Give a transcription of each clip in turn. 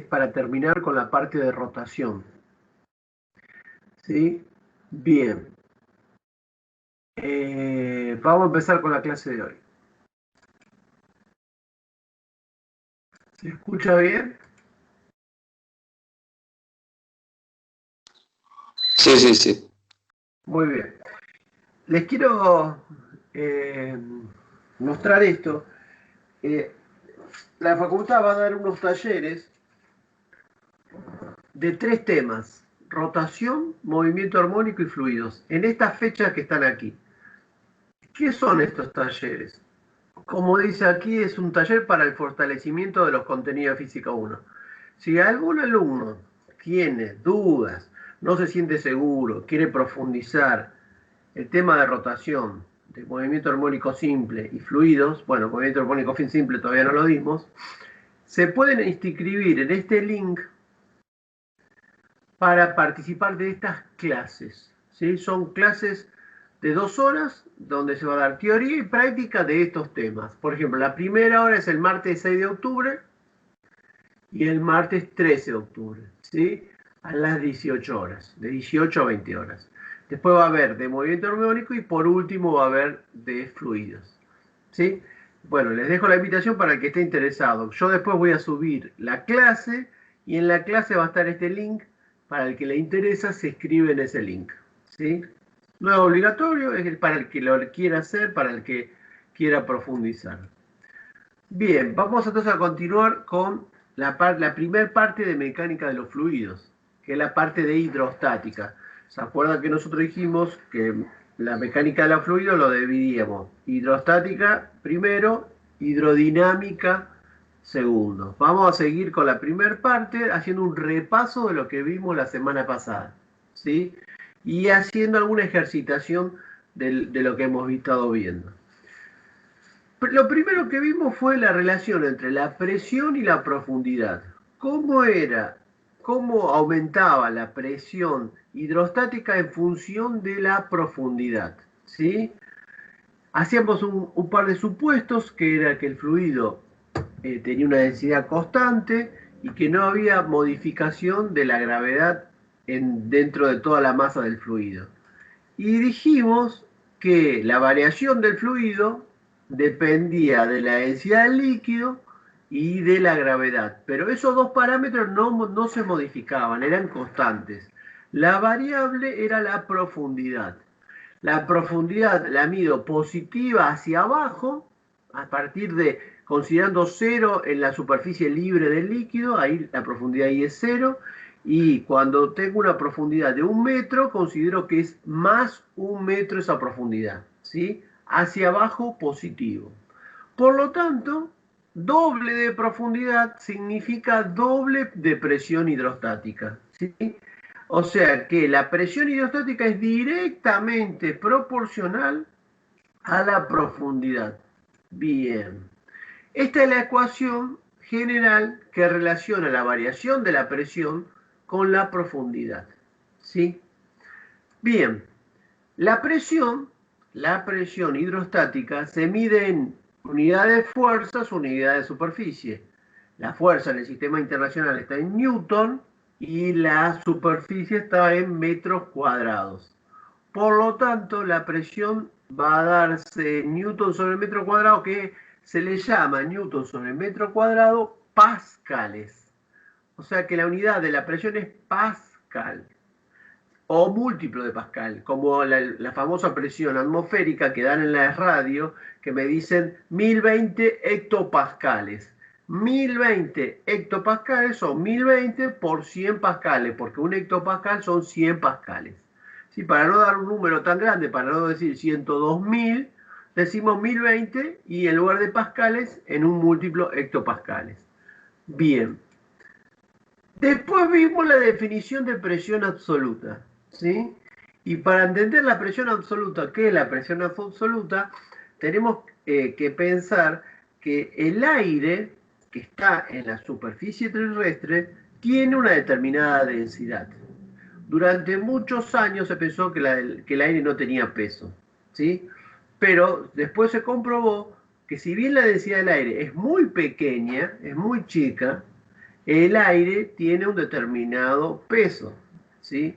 para terminar con la parte de rotación. ¿Sí? Bien. Vamos a empezar con la clase de hoy. ¿Se escucha bien? Sí, sí, sí. Muy bien. Les quiero mostrar esto. La facultad va a dar unos talleres de 3 temas: rotación, movimiento armónico y fluidos, en estas fechas que están aquí. ¿Qué son estos talleres? Como dice aquí, es un taller para el fortalecimiento de los contenidos de Física 1. Si algún alumno tiene dudas, no se siente seguro, quiere profundizar el tema de rotación, de movimiento armónico simple y fluidos, bueno, movimiento armónico simple todavía no lo dimos, se pueden inscribir en este link para participar de estas clases. ¿Sí? Son clases de 2 horas donde se va a dar teoría y práctica de estos temas. Por ejemplo, la primera hora es el martes 6 de octubre y el martes 13 de octubre, ¿sí? A las 18 horas, de 18 a 20 horas. Después va a haber de movimiento armónico y por último va a haber de fluidos, ¿sí? Bueno, les dejo la invitación para el que esté interesado. Yo después voy a subir la clase y en la clase va a estar este link. Para el que le interesa, se escribe en ese link, ¿sí? No es obligatorio, es para el que lo quiera hacer, para el que quiera profundizar. Bien, vamos entonces a continuar con la primera parte de mecánica de los fluidos, que es la parte de hidrostática. ¿Se acuerdan que nosotros dijimos que la mecánica de los fluidos lo dividíamos? Hidrostática primero, hidrodinámica segundo. Vamos a seguir con la primera parte haciendo un repaso de lo que vimos la semana pasada, ¿sí? Y haciendo alguna ejercitación de lo que hemos estado viendo. Lo primero que vimos fue la relación entre la presión y la profundidad. ¿Cómo aumentaba la presión hidrostática en función de la profundidad? ¿Sí? Hacíamos un par de supuestos, que era que el fluido tenía una densidad constante y que no había modificación de la gravedad dentro de toda la masa del fluido. Y dijimos que la variación del fluido dependía de la densidad del líquido y de la gravedad, pero esos 2 parámetros no se modificaban, eran constantes. La variable era la profundidad. La profundidad la mido positiva hacia abajo, a partir de, considerando 0 en la superficie libre del líquido, ahí la profundidad ahí es 0, y cuando tengo una profundidad de 1 metro, considero que es más 1 metro esa profundidad, ¿sí? Hacia abajo, positivo. Por lo tanto, doble de profundidad significa doble de presión hidrostática, ¿sí? O sea que la presión hidrostática es directamente proporcional a la profundidad. Bien. Esta es la ecuación general que relaciona la variación de la presión con la profundidad. ¿Sí? Bien. La presión hidrostática se mide en unidades de fuerzas, unidades de superficie. La fuerza en el sistema internacional está en newton y la superficie está en metros cuadrados. Por lo tanto, la presión va a darse newton sobre el metro cuadrado, que se le llama newton sobre el metro cuadrado pascales. O sea que la unidad de la presión es pascal o múltiplo de Pascal, como la famosa presión atmosférica que dan en la radio, que me dicen 1020 hectopascales. 1020 hectopascales son 1020 por 100 pascales, porque un hectopascal son 100 pascales. ¿Sí? Para no dar un número tan grande, para no decir 102.000, decimos 1020 y en lugar de pascales, en un múltiplo hectopascales. Bien. Después vimos la definición de presión absoluta, ¿sí? Y para entender la presión absoluta, ¿qué es la presión absoluta? Tenemos que pensar que el aire que está en la superficie terrestre tiene una determinada densidad. Durante muchos años se pensó que el aire no tenía peso, ¿sí? Pero después se comprobó que si bien la densidad del aire es muy pequeña, es muy chica, el aire tiene un determinado peso, ¿sí?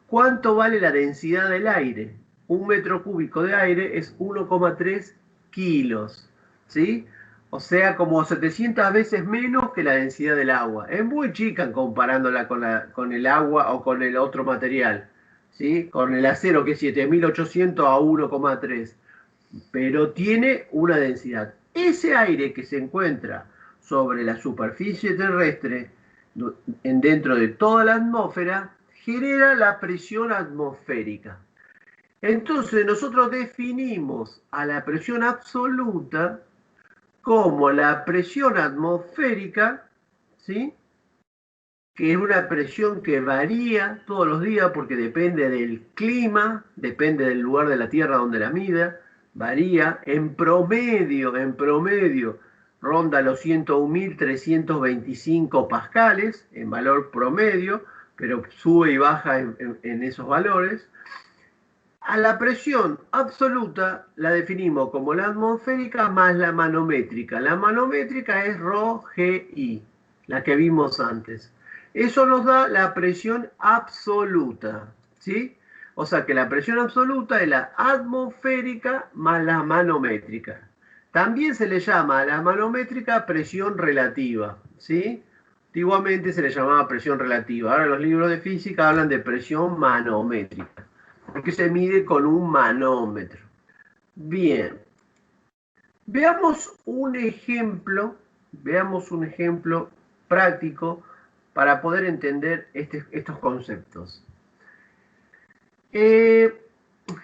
¿Cuánto vale la densidad del aire? Un metro cúbico de aire es 1,3 kilos, ¿sí? O sea, como 700 veces menos que la densidad del agua. Es muy chica comparándola con el agua o con el otro material, ¿sí? Con el acero que es 7800 a 1,3. Pero tiene una densidad. Ese aire que se encuentra sobre la superficie terrestre, dentro de toda la atmósfera, genera la presión atmosférica. Entonces nosotros definimos a la presión absoluta como la presión atmosférica, ¿sí? Que es una presión que varía todos los días porque depende del clima, depende del lugar de la Tierra donde la mida, varía en promedio, ronda los 101.325 pascales en valor promedio, pero sube y baja en esos valores. A la presión absoluta la definimos como la atmosférica más la manométrica. La manométrica es ρGI, la que vimos antes. Eso nos da la presión absoluta, ¿sí? O sea que la presión absoluta es la atmosférica más la manométrica. También se le llama a la manométrica presión relativa, ¿sí? Antiguamente se le llamaba presión relativa. Ahora los libros de física hablan de presión manométrica, porque se mide con un manómetro. Bien, veamos un ejemplo práctico para poder entender estos conceptos.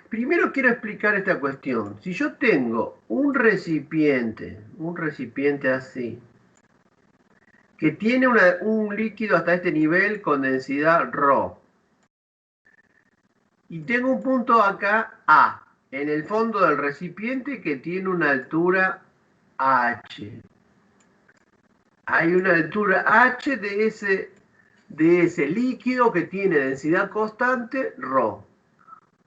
Primero quiero explicar esta cuestión. Si yo tengo un recipiente así, que tiene un líquido hasta este nivel con densidad ρ, y tengo un punto acá A, en el fondo del recipiente que tiene una altura H. Hay una altura H de ese líquido que tiene densidad constante ρ.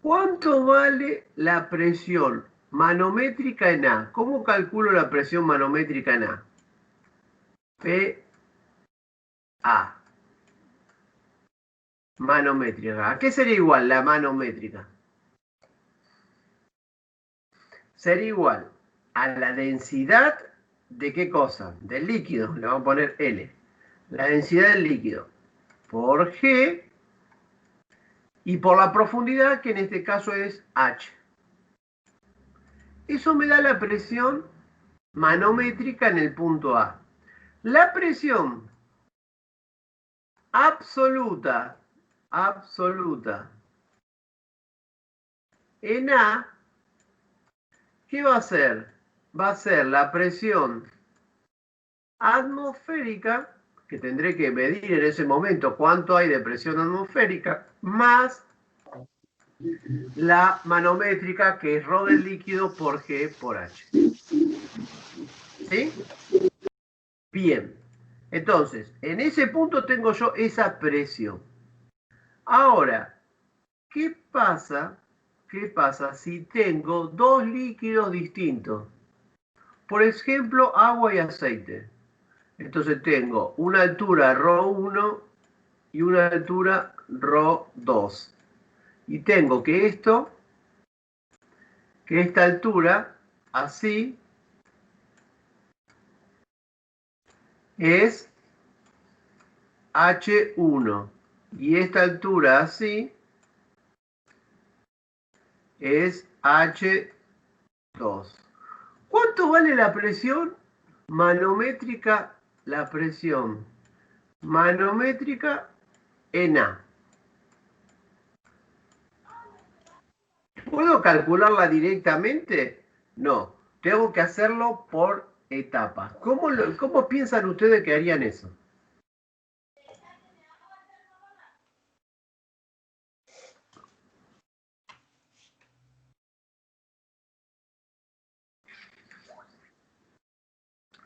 ¿Cuánto vale la presión manométrica en A? ¿Cómo calculo la presión manométrica en A? PA. Manométrica. ¿A qué sería igual la manométrica? Sería igual a la densidad de qué cosa? Del líquido. Le vamos a poner L. La densidad del líquido por G y por la profundidad, que en este caso es H. Eso me da la presión manométrica en el punto A. La presión absoluta en A, ¿qué va a ser? Va a ser la presión atmosférica, que tendré que medir en ese momento cuánto hay de presión atmosférica, más la manométrica, que es ρ del líquido por G por H. ¿Sí? Bien. Entonces, en ese punto tengo yo esa presión. Ahora, ¿qué pasa si tengo dos líquidos distintos? Por ejemplo, agua y aceite. Entonces tengo una altura ρ1 y una altura ρ2. Y tengo que esta altura, así, es H1. Y esta altura, así, es H2. ¿Cuánto vale la presión manométrica? La presión manométrica en A. ¿Puedo calcularla directamente? No, tengo que hacerlo por etapas. ¿Cómo piensan ustedes que harían eso?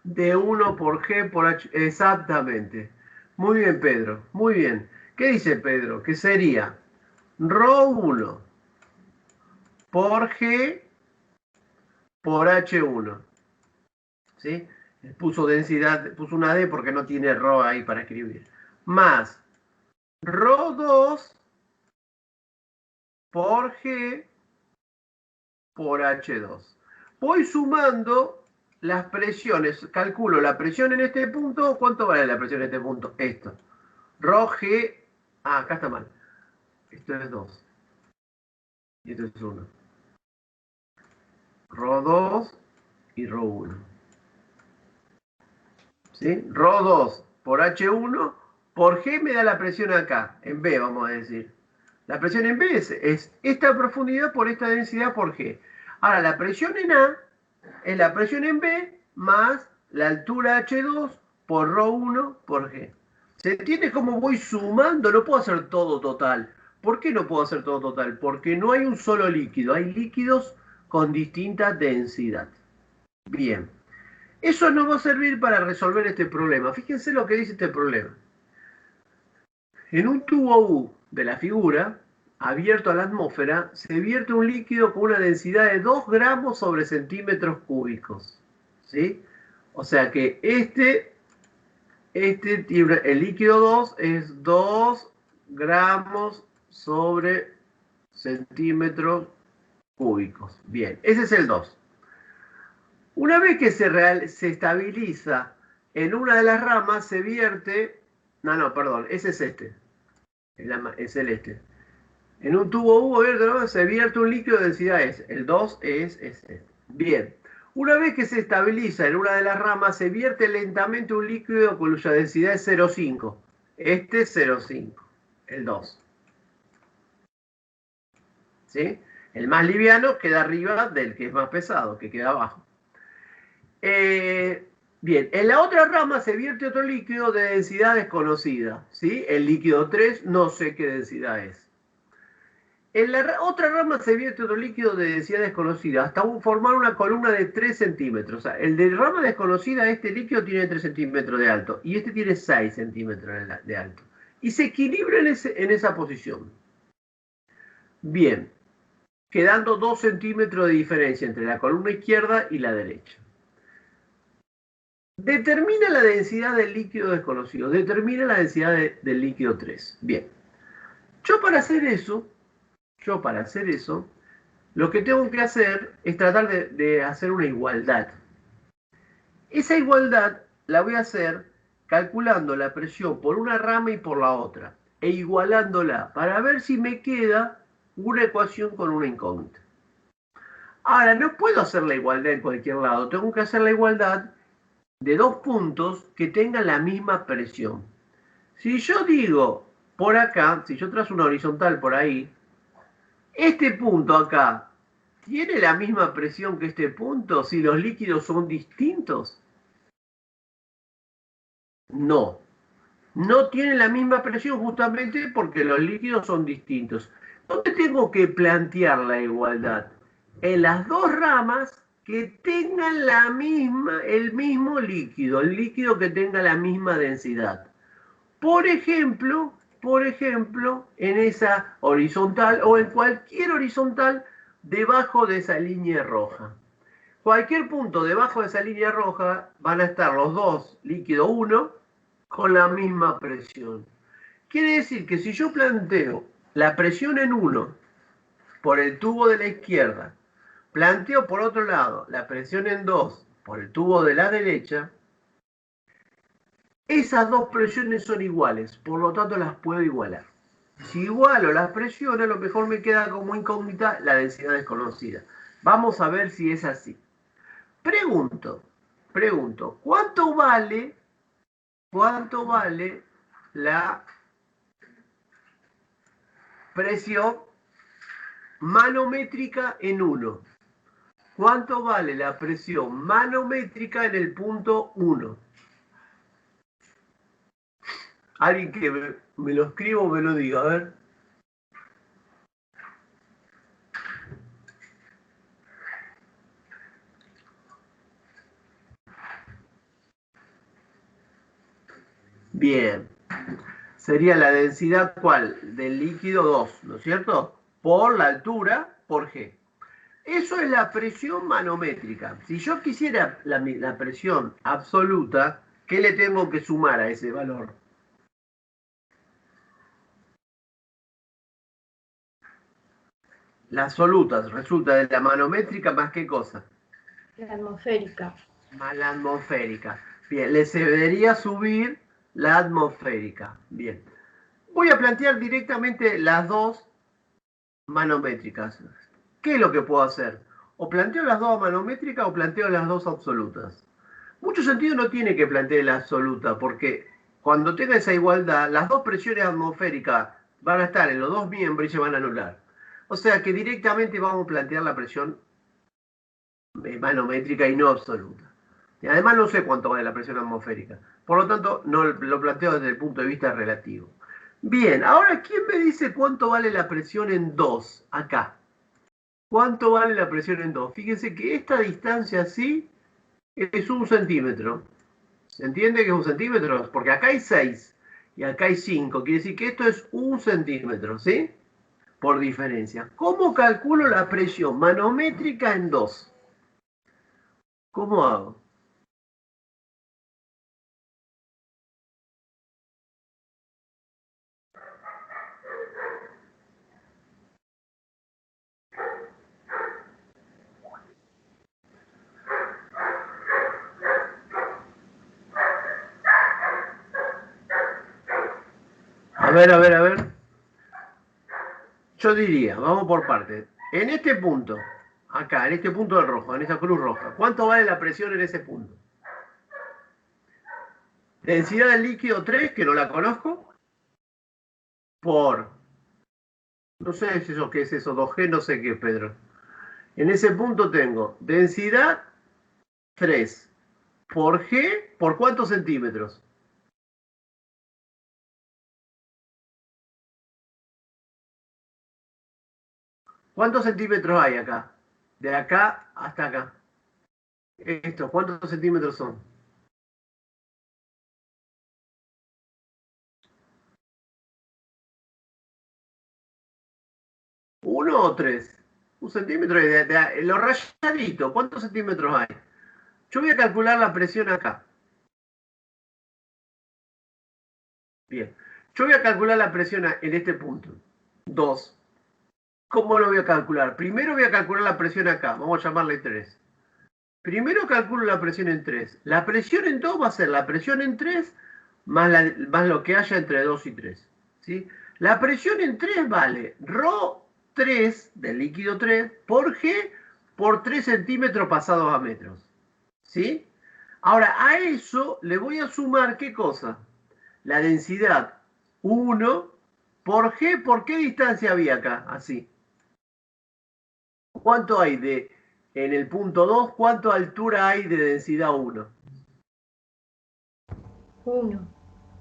De 1 por G por H. Exactamente. Muy bien, Pedro. Muy bien. ¿Qué dice Pedro? Que sería ρ1 por G por H1. ¿Sí? Puso densidad, puso una D porque no tiene ρ ahí para escribir. Más ρ2 por G por H2. Voy sumando las presiones. Calculo la presión en este punto. ¿Cuánto vale la presión en este punto? Esto. Rho G. Ah, acá está mal. Esto es 2. Y esto es 1. Rho 2 y Rho 1. ¿Sí? Rho 2 por H1 por G me da la presión acá. En B, vamos a decir. La presión en B es esta profundidad por esta densidad por G. Ahora, la presión en A es la presión en B más la altura H2 por ρ1 por G. ¿Se entiende cómo voy sumando? No puedo hacer todo total. ¿Por qué no puedo hacer todo total? Porque no hay un solo líquido. Hay líquidos con distinta densidad. Bien. Eso nos va a servir para resolver este problema. Fíjense lo que dice este problema. En un tubo U de la figura, abierto a la atmósfera, se vierte un líquido con una densidad de 2 gramos sobre centímetros cúbicos. ¿Sí? O sea que el líquido 2 es 2 gramos sobre centímetros cúbicos. Bien, ese es el 2. Una vez que se estabiliza en una de las ramas, se vierte... No, perdón, ese es este. Es el este. En un tubo U abierto se vierte un líquido de densidad S. El 2 es este. Bien. Una vez que se estabiliza en una de las ramas, se vierte lentamente un líquido cuya densidad es 0,5. Este es 0,5. El 2. ¿Sí? El más liviano queda arriba del que es más pesado, que queda abajo. Bien, en la otra rama se vierte otro líquido de densidad desconocida. ¿Sí? El líquido 3 no sé qué densidad es. En la otra rama se vierte otro líquido de densidad desconocida, hasta formar una columna de 3 centímetros. O sea, el de rama desconocida, este líquido tiene 3 centímetros de alto y este tiene 6 centímetros de alto. Y se equilibra en esa posición. Bien, quedando 2 centímetros de diferencia entre la columna izquierda y la derecha. Determina la densidad del líquido desconocido, determina la densidad del líquido 3. Bien, yo para hacer eso, lo que tengo que hacer es tratar de hacer una igualdad. Esa igualdad la voy a hacer calculando la presión por una rama y por la otra, e igualándola, para ver si me queda una ecuación con una incógnita. Ahora, no puedo hacer la igualdad en cualquier lado, tengo que hacer la igualdad de dos puntos que tengan la misma presión. Si yo digo por acá, si yo trazo una horizontal por ahí, este punto acá, ¿tiene la misma presión que este punto si los líquidos son distintos? No. No tienen la misma presión justamente porque los líquidos son distintos. ¿Dónde tengo que plantear la igualdad? En las dos ramas que tengan el mismo líquido, el líquido que tenga la misma densidad. Por ejemplo, en esa horizontal o en cualquier horizontal debajo de esa línea roja. Cualquier punto debajo de esa línea roja van a estar los dos, líquido 1, con la misma presión. Quiere decir que si yo planteo la presión en 1 por el tubo de la izquierda, planteo por otro lado la presión en 2 por el tubo de la derecha, esas dos presiones son iguales, por lo tanto las puedo igualar. Si igualo las presiones, a lo mejor me queda como incógnita la densidad desconocida. Vamos a ver si es así. Pregunto, ¿cuánto vale la presión manométrica en 1? ¿Cuánto vale la presión manométrica en el punto 1? Alguien que me lo escriba o me lo diga, a ver. Bien. Sería la densidad, ¿cuál? Del líquido 2, ¿no es cierto? Por la altura, por G. Eso es la presión manométrica. Si yo quisiera la presión absoluta, ¿qué le tengo que sumar a ese valor? La absoluta resulta de la manométrica más qué cosa. La atmosférica. Más la atmosférica. Bien, le debería subir la atmosférica. Bien. Voy a plantear directamente las dos manométricas. ¿Qué es lo que puedo hacer? O planteo las dos manométricas o planteo las dos absolutas. Mucho sentido no tiene que plantear la absoluta, porque cuando tenga esa igualdad, las dos presiones atmosféricas van a estar en los dos miembros y se van a anular. O sea que directamente vamos a plantear la presión manométrica y no absoluta. Y además no sé cuánto vale la presión atmosférica. Por lo tanto, no lo planteo desde el punto de vista relativo. Bien, ahora, ¿quién me dice cuánto vale la presión en 2? Acá. ¿Cuánto vale la presión en 2? Fíjense que esta distancia así es 1 centímetro. ¿Se entiende que es 1 centímetro? Porque acá hay 6 y acá hay 5. Quiere decir que esto es 1 centímetro, ¿sí? Por diferencia. ¿Cómo calculo la presión manométrica en 2? ¿Cómo hago? A ver. Yo diría, vamos por partes. En este punto, acá, en este punto del rojo, en esa cruz roja, ¿cuánto vale la presión en ese punto? Densidad del líquido 3, que no la conozco, por, no sé eso, qué es eso, 2G, no sé qué es, Pedro. En ese punto tengo densidad 3 por G, ¿por cuántos centímetros? ¿Cuántos centímetros hay acá? De acá hasta acá. Esto, ¿cuántos centímetros son? ¿1 o 3? Un centímetro de lo rayadito. ¿Cuántos centímetros hay? Yo voy a calcular la presión acá. Bien. Yo voy a calcular la presión en este punto. 2. ¿Cómo lo voy a calcular? Primero voy a calcular la presión acá. Vamos a llamarle 3. Primero calculo la presión en 3. La presión en 2 va a ser la presión en 3 más lo que haya entre 2 y 3. ¿Sí? La presión en 3 vale ρ3 del líquido 3 por G por 3 centímetros pasados a metros. ¿Sí? Ahora, a eso le voy a sumar, ¿qué cosa? La densidad 1 por G, ¿por qué distancia había acá? Así. ¿Cuánto hay en el punto 2, cuánta altura hay de densidad 1? 1.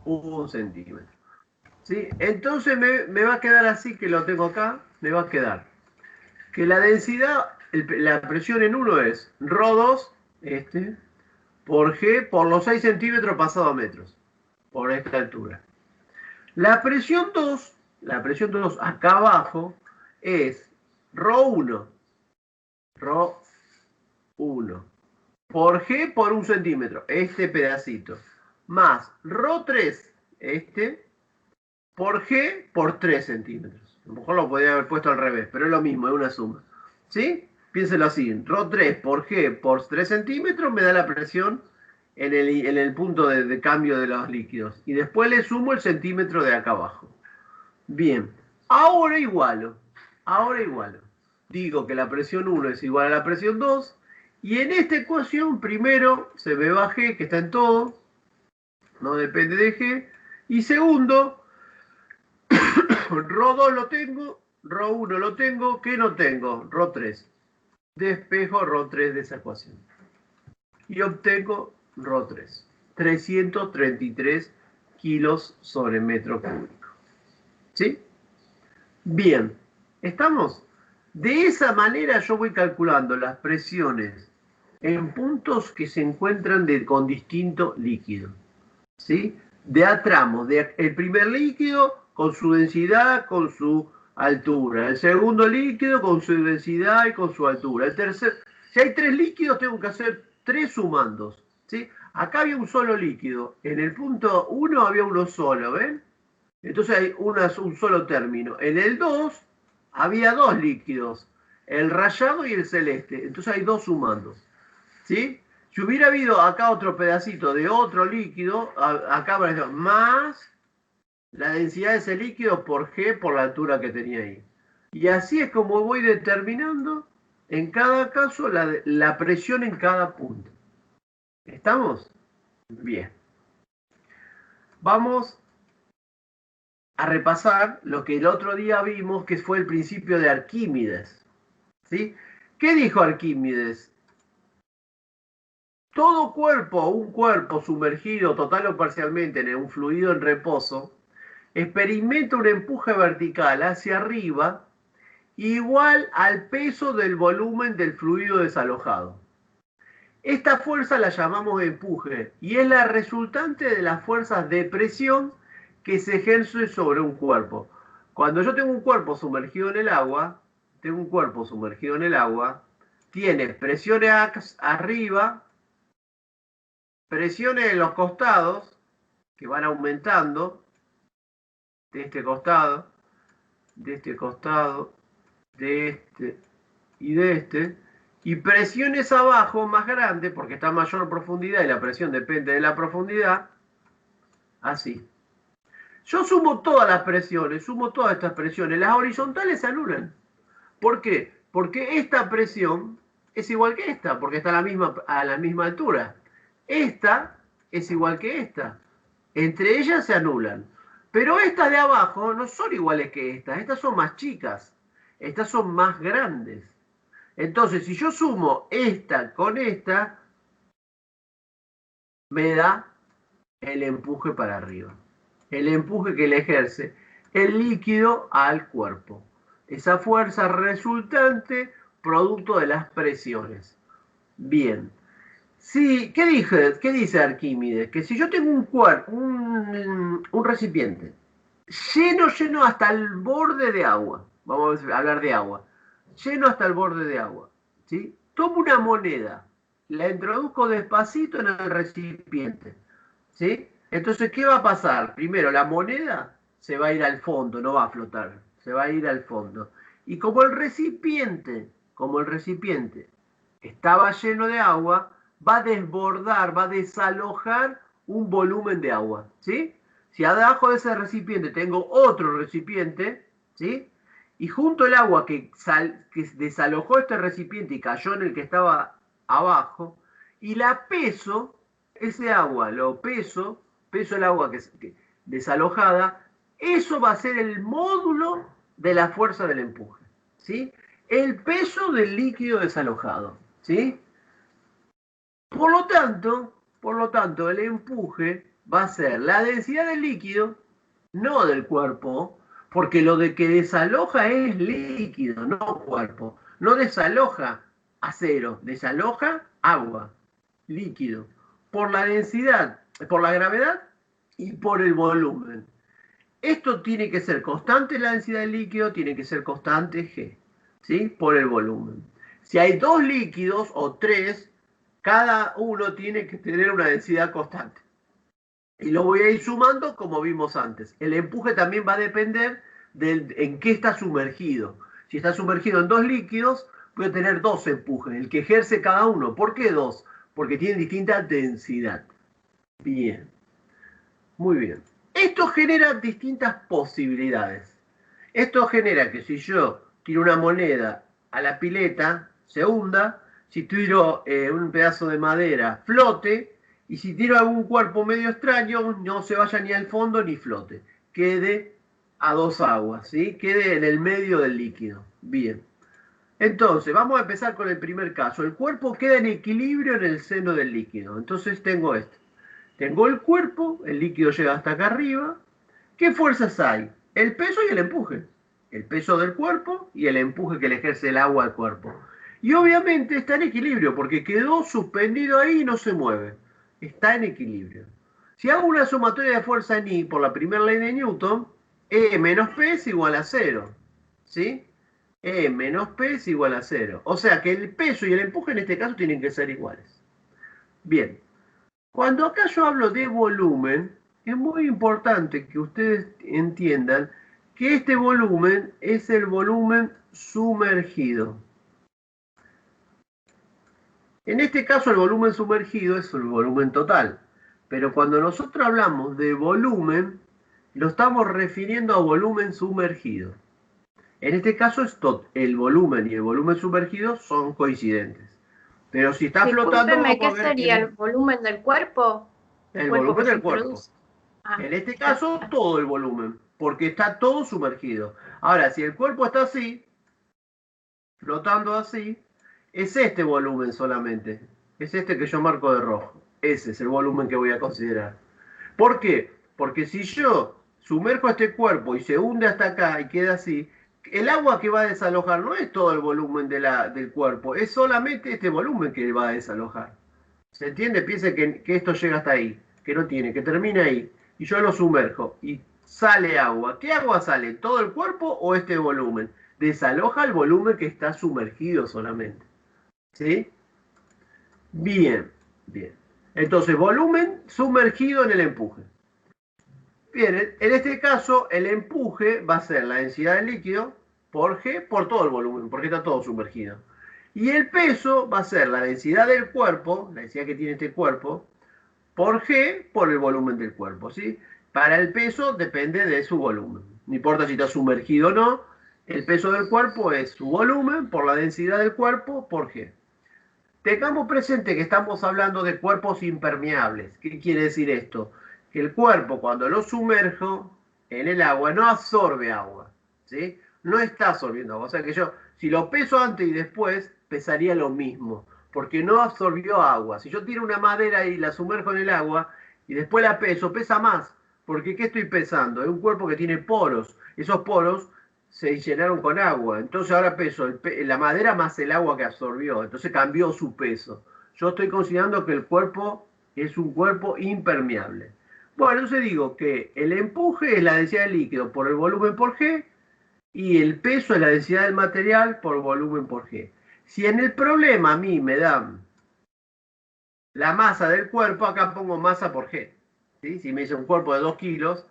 1 centímetro. ¿Sí? Entonces me va a quedar así, que lo tengo acá, me va a quedar que la densidad, la presión en 1 es ρ2, por G, por los 6 centímetros pasado a metros, por esta altura. La presión 2 acá abajo es ρ1, por G por 1 centímetro, este pedacito, más ρ3, por G por 3 centímetros. A lo mejor lo podría haber puesto al revés, pero es lo mismo, es una suma. ¿Sí? Piénselo así, ρ3 por G por 3 centímetros me da la presión en el punto de cambio de los líquidos. Y después le sumo el centímetro de acá abajo. Bien, ahora igualo. Digo que la presión 1 es igual a la presión 2. Y en esta ecuación, primero se me va G, que está en todo. No depende de G. Y segundo, ρ2 lo tengo, ρ1 lo tengo, ¿qué no tengo? ρ3. Despejo ρ3 de esa ecuación. Y obtengo ρ3. 333 kilos sobre metro cúbico. ¿Sí? Bien. ¿Estamos? De esa manera yo voy calculando las presiones en puntos que se encuentran con distinto líquido. ¿Sí? De a tramos. El primer líquido con su densidad, con su altura. El segundo líquido con su densidad y con su altura. El tercer, si hay 3 líquidos, tengo que hacer 3 sumandos, ¿sí? Acá había un solo líquido. En el punto 1 había uno solo, ¿ven? Entonces hay un solo término. En el 2 había 2 líquidos, el rayado y el celeste. Entonces hay 2 sumandos, ¿sí? Si hubiera habido acá otro pedacito de otro líquido, acá más la densidad de ese líquido por G por la altura que tenía ahí. Y así es como voy determinando en cada caso la presión en cada punto. ¿Estamos? Bien. Vamos a repasar lo que el otro día vimos, que fue el principio de Arquímedes. ¿Sí? ¿Qué dijo Arquímedes? Todo cuerpo, un cuerpo sumergido total o parcialmente en un fluido en reposo, experimenta un empuje vertical hacia arriba igual al peso del volumen del fluido desalojado. Esta fuerza la llamamos empuje y es la resultante de las fuerzas de presión que se ejercen sobre un cuerpo. Cuando yo tengo un cuerpo sumergido en el agua, tiene presiones arriba, presiones en los costados, que van aumentando, de este costado, de este costado, de este y de este, y presiones abajo más grandes, porque está a mayor profundidad y la presión depende de la profundidad, así. Yo sumo todas las presiones, sumo todas estas presiones, las horizontales se anulan. ¿Por qué? Porque esta presión es igual que esta, porque está a la misma altura. Esta es igual que esta. Entre ellas se anulan. Pero estas de abajo no son iguales que estas son más chicas, estas son más grandes. Entonces, si yo sumo esta con esta, me da el empuje para arriba. El empuje que le ejerce el líquido al cuerpo. Esa fuerza resultante producto de las presiones. Bien. Sí, ¿qué dice Arquímedes? Que si yo tengo un recipiente lleno hasta el borde de agua, vamos a hablar de agua, lleno hasta el borde de agua, ¿sí? Tomo una moneda, la introduzco despacito en el recipiente, ¿sí? Entonces, ¿qué va a pasar? Primero, la moneda se va a ir al fondo, no va a flotar, se va a ir al fondo. Y como el recipiente estaba lleno de agua, va a desbordar, va a desalojar un volumen de agua, ¿sí? Si abajo de ese recipiente tengo otro recipiente, ¿sí? Y junto el agua que desalojó este recipiente y cayó en el que estaba abajo, y la peso, ese agua, peso el agua que desalojada, eso va a ser el módulo de la fuerza del empuje, ¿sí? El peso del líquido desalojado, ¿sí? Por lo tanto, el empuje va a ser la densidad del líquido, no del cuerpo, porque lo de que desaloja es líquido, no cuerpo. No desaloja acero, desaloja agua, líquido, por la densidad, por la gravedad y por el volumen. Esto tiene que ser constante la densidad del líquido, tiene que ser constante G, ¿sí? Por el volumen. Si hay 2 líquidos o 3, cada uno tiene que tener una densidad constante. Y lo voy a ir sumando como vimos antes. El empuje también va a depender en qué está sumergido. Si está sumergido en 2 líquidos, voy a tener 2 empujes, el que ejerce cada uno. ¿Por qué 2? Porque tienen distinta densidad. Bien. Muy bien. Esto genera distintas posibilidades. Esto genera que si yo tiro una moneda a la pileta, se hunda. Si tiro un pedazo de madera, flote. Y si tiro algún cuerpo medio extraño, no se vaya ni al fondo ni flote. Quede a 2 aguas, ¿sí? Quede en el medio del líquido. Bien. Entonces, vamos a empezar con el primer caso. El cuerpo queda en equilibrio en el seno del líquido. Entonces tengo esto. Tengo el cuerpo, el líquido llega hasta acá arriba. ¿Qué fuerzas hay? El peso y el empuje. El peso del cuerpo y el empuje que le ejerce el agua al cuerpo. Y obviamente está en equilibrio porque quedó suspendido ahí y no se mueve. Está en equilibrio. Si hago una sumatoria de fuerza en I por la primera ley de Newton, E menos P es igual a 0. ¿sí? E menos P es igual a 0. O sea que el peso y el empuje en este caso tienen que ser iguales. Bien, cuando acá yo hablo de volumen, es muy importante que ustedes entiendan que este volumen es el volumen sumergido. En este caso el volumen sumergido es el volumen total, pero cuando nosotros hablamos de volumen, lo estamos refiriendo a volumen sumergido. En este caso el volumen y el volumen sumergido son coincidentes. Pero si está flotando, Discúlpeme, vamos ¿qué a ver sería que el volumen del cuerpo? El el cuerpo que volumen se del cuerpo. introduce. Ah, En este ya caso, está. todo el volumen, porque está todo sumergido. Ahora, si el cuerpo está así, flotando así, es este volumen solamente. Es este que yo marco de rojo. Ese es el volumen que voy a considerar. ¿Por qué? Porque si yo sumerjo este cuerpo y se hunde hasta acá y queda así, el agua que va a desalojar no es todo el volumen del cuerpo, es solamente este volumen que va a desalojar. ¿Se entiende? Piense que esto llega hasta ahí, que no tiene, que termina ahí. Y yo lo sumerjo y sale agua. ¿Qué agua sale? ¿Todo el cuerpo o este volumen? Desaloja el volumen que está sumergido solamente. ¿Sí? Bien, bien. Entonces, volumen sumergido en el empuje. Bien, en este caso el empuje va a ser la densidad del líquido por G por todo el volumen, porque está todo sumergido. Y el peso va a ser la densidad del cuerpo, la densidad que tiene este cuerpo, por G por el volumen del cuerpo, ¿sí? Para el peso depende de su volumen. No importa si está sumergido o no, el peso del cuerpo es su volumen por la densidad del cuerpo por G. Tengamos presente que estamos hablando de cuerpos impermeables. ¿Qué quiere decir esto? Que el cuerpo cuando lo sumerjo en el agua no absorbe agua, ¿sí? No está absorbiendo agua. O sea que yo, si lo peso antes y después, pesaría lo mismo, porque no absorbió agua. Si yo tiro una madera y la sumerjo en el agua y después la peso, pesa más. Porque ¿qué estoy pesando? Es un cuerpo que tiene poros. Esos poros se llenaron con agua. Entonces ahora peso la madera más el agua que absorbió. Entonces cambió su peso. Yo estoy considerando que el cuerpo es un cuerpo impermeable. Bueno, entonces digo que el empuje es la densidad del líquido por el volumen por G y el peso es la densidad del material por volumen por G. Si en el problema a mí me dan la masa del cuerpo, acá pongo masa por G. ¿Sí? Si me dice un cuerpo de 2 kilos,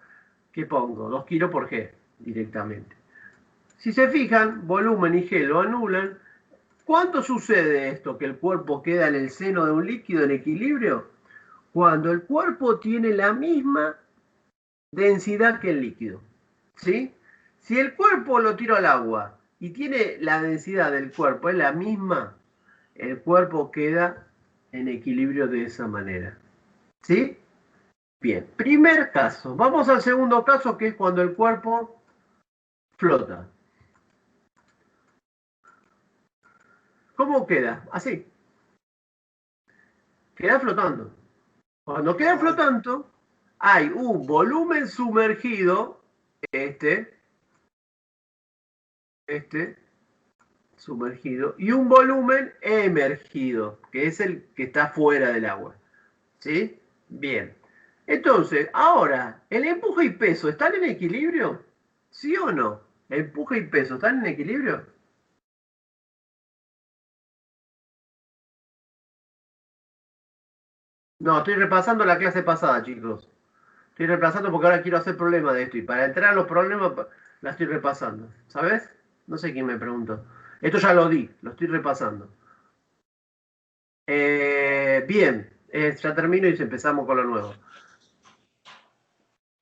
¿qué pongo? 2 kilos por G directamente. Si se fijan, volumen y G lo anulan. ¿Cuándo sucede esto? Que el cuerpo queda en el seno de un líquido en equilibrio. Cuando el cuerpo tiene la misma densidad que el líquido. ¿Sí? Si el cuerpo lo tiro al agua y tiene la densidad del cuerpo, es la misma, el cuerpo queda en equilibrio de esa manera. ¿Sí? Bien, primer caso. Vamos al segundo caso, que es cuando el cuerpo flota. ¿Cómo queda? Así. Queda flotando. Cuando queda flotando, hay un volumen sumergido, este, sumergido, y un volumen emergido, que es el que está fuera del agua. ¿Sí? Bien. Entonces, ahora, ¿el empuje y peso están en equilibrio? ¿Sí o no? ¿Empuje y peso están en equilibrio? No, estoy repasando la clase pasada, chicos. Estoy repasando porque ahora quiero hacer problemas de esto. Y para entrar a los problemas, la estoy repasando. ¿Sabes? No sé quién me preguntó. Esto ya lo di, lo estoy repasando. Bien, ya termino y empezamos con lo nuevo.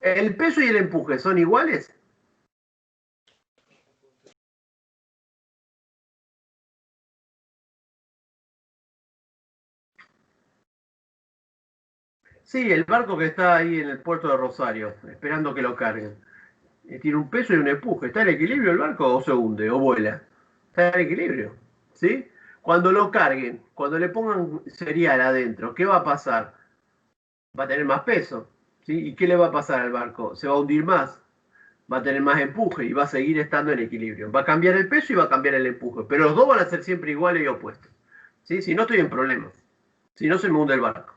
¿El peso y el empuje son iguales? Sí, el barco que está ahí en el puerto de Rosario, esperando que lo carguen. Tiene un peso y un empuje. ¿Está en equilibrio el barco o se hunde o vuela? Está en equilibrio. ¿Sí? Cuando lo carguen, cuando le pongan cereal adentro, ¿qué va a pasar? Va a tener más peso. ¿Sí? ¿Y qué le va a pasar al barco? Se va a hundir más, va a tener más empuje y va a seguir estando en equilibrio. Va a cambiar el peso y va a cambiar el empuje, pero los dos van a ser siempre iguales y opuestos. ¿Sí? Si no estoy en problemas, si no se me hunde el barco.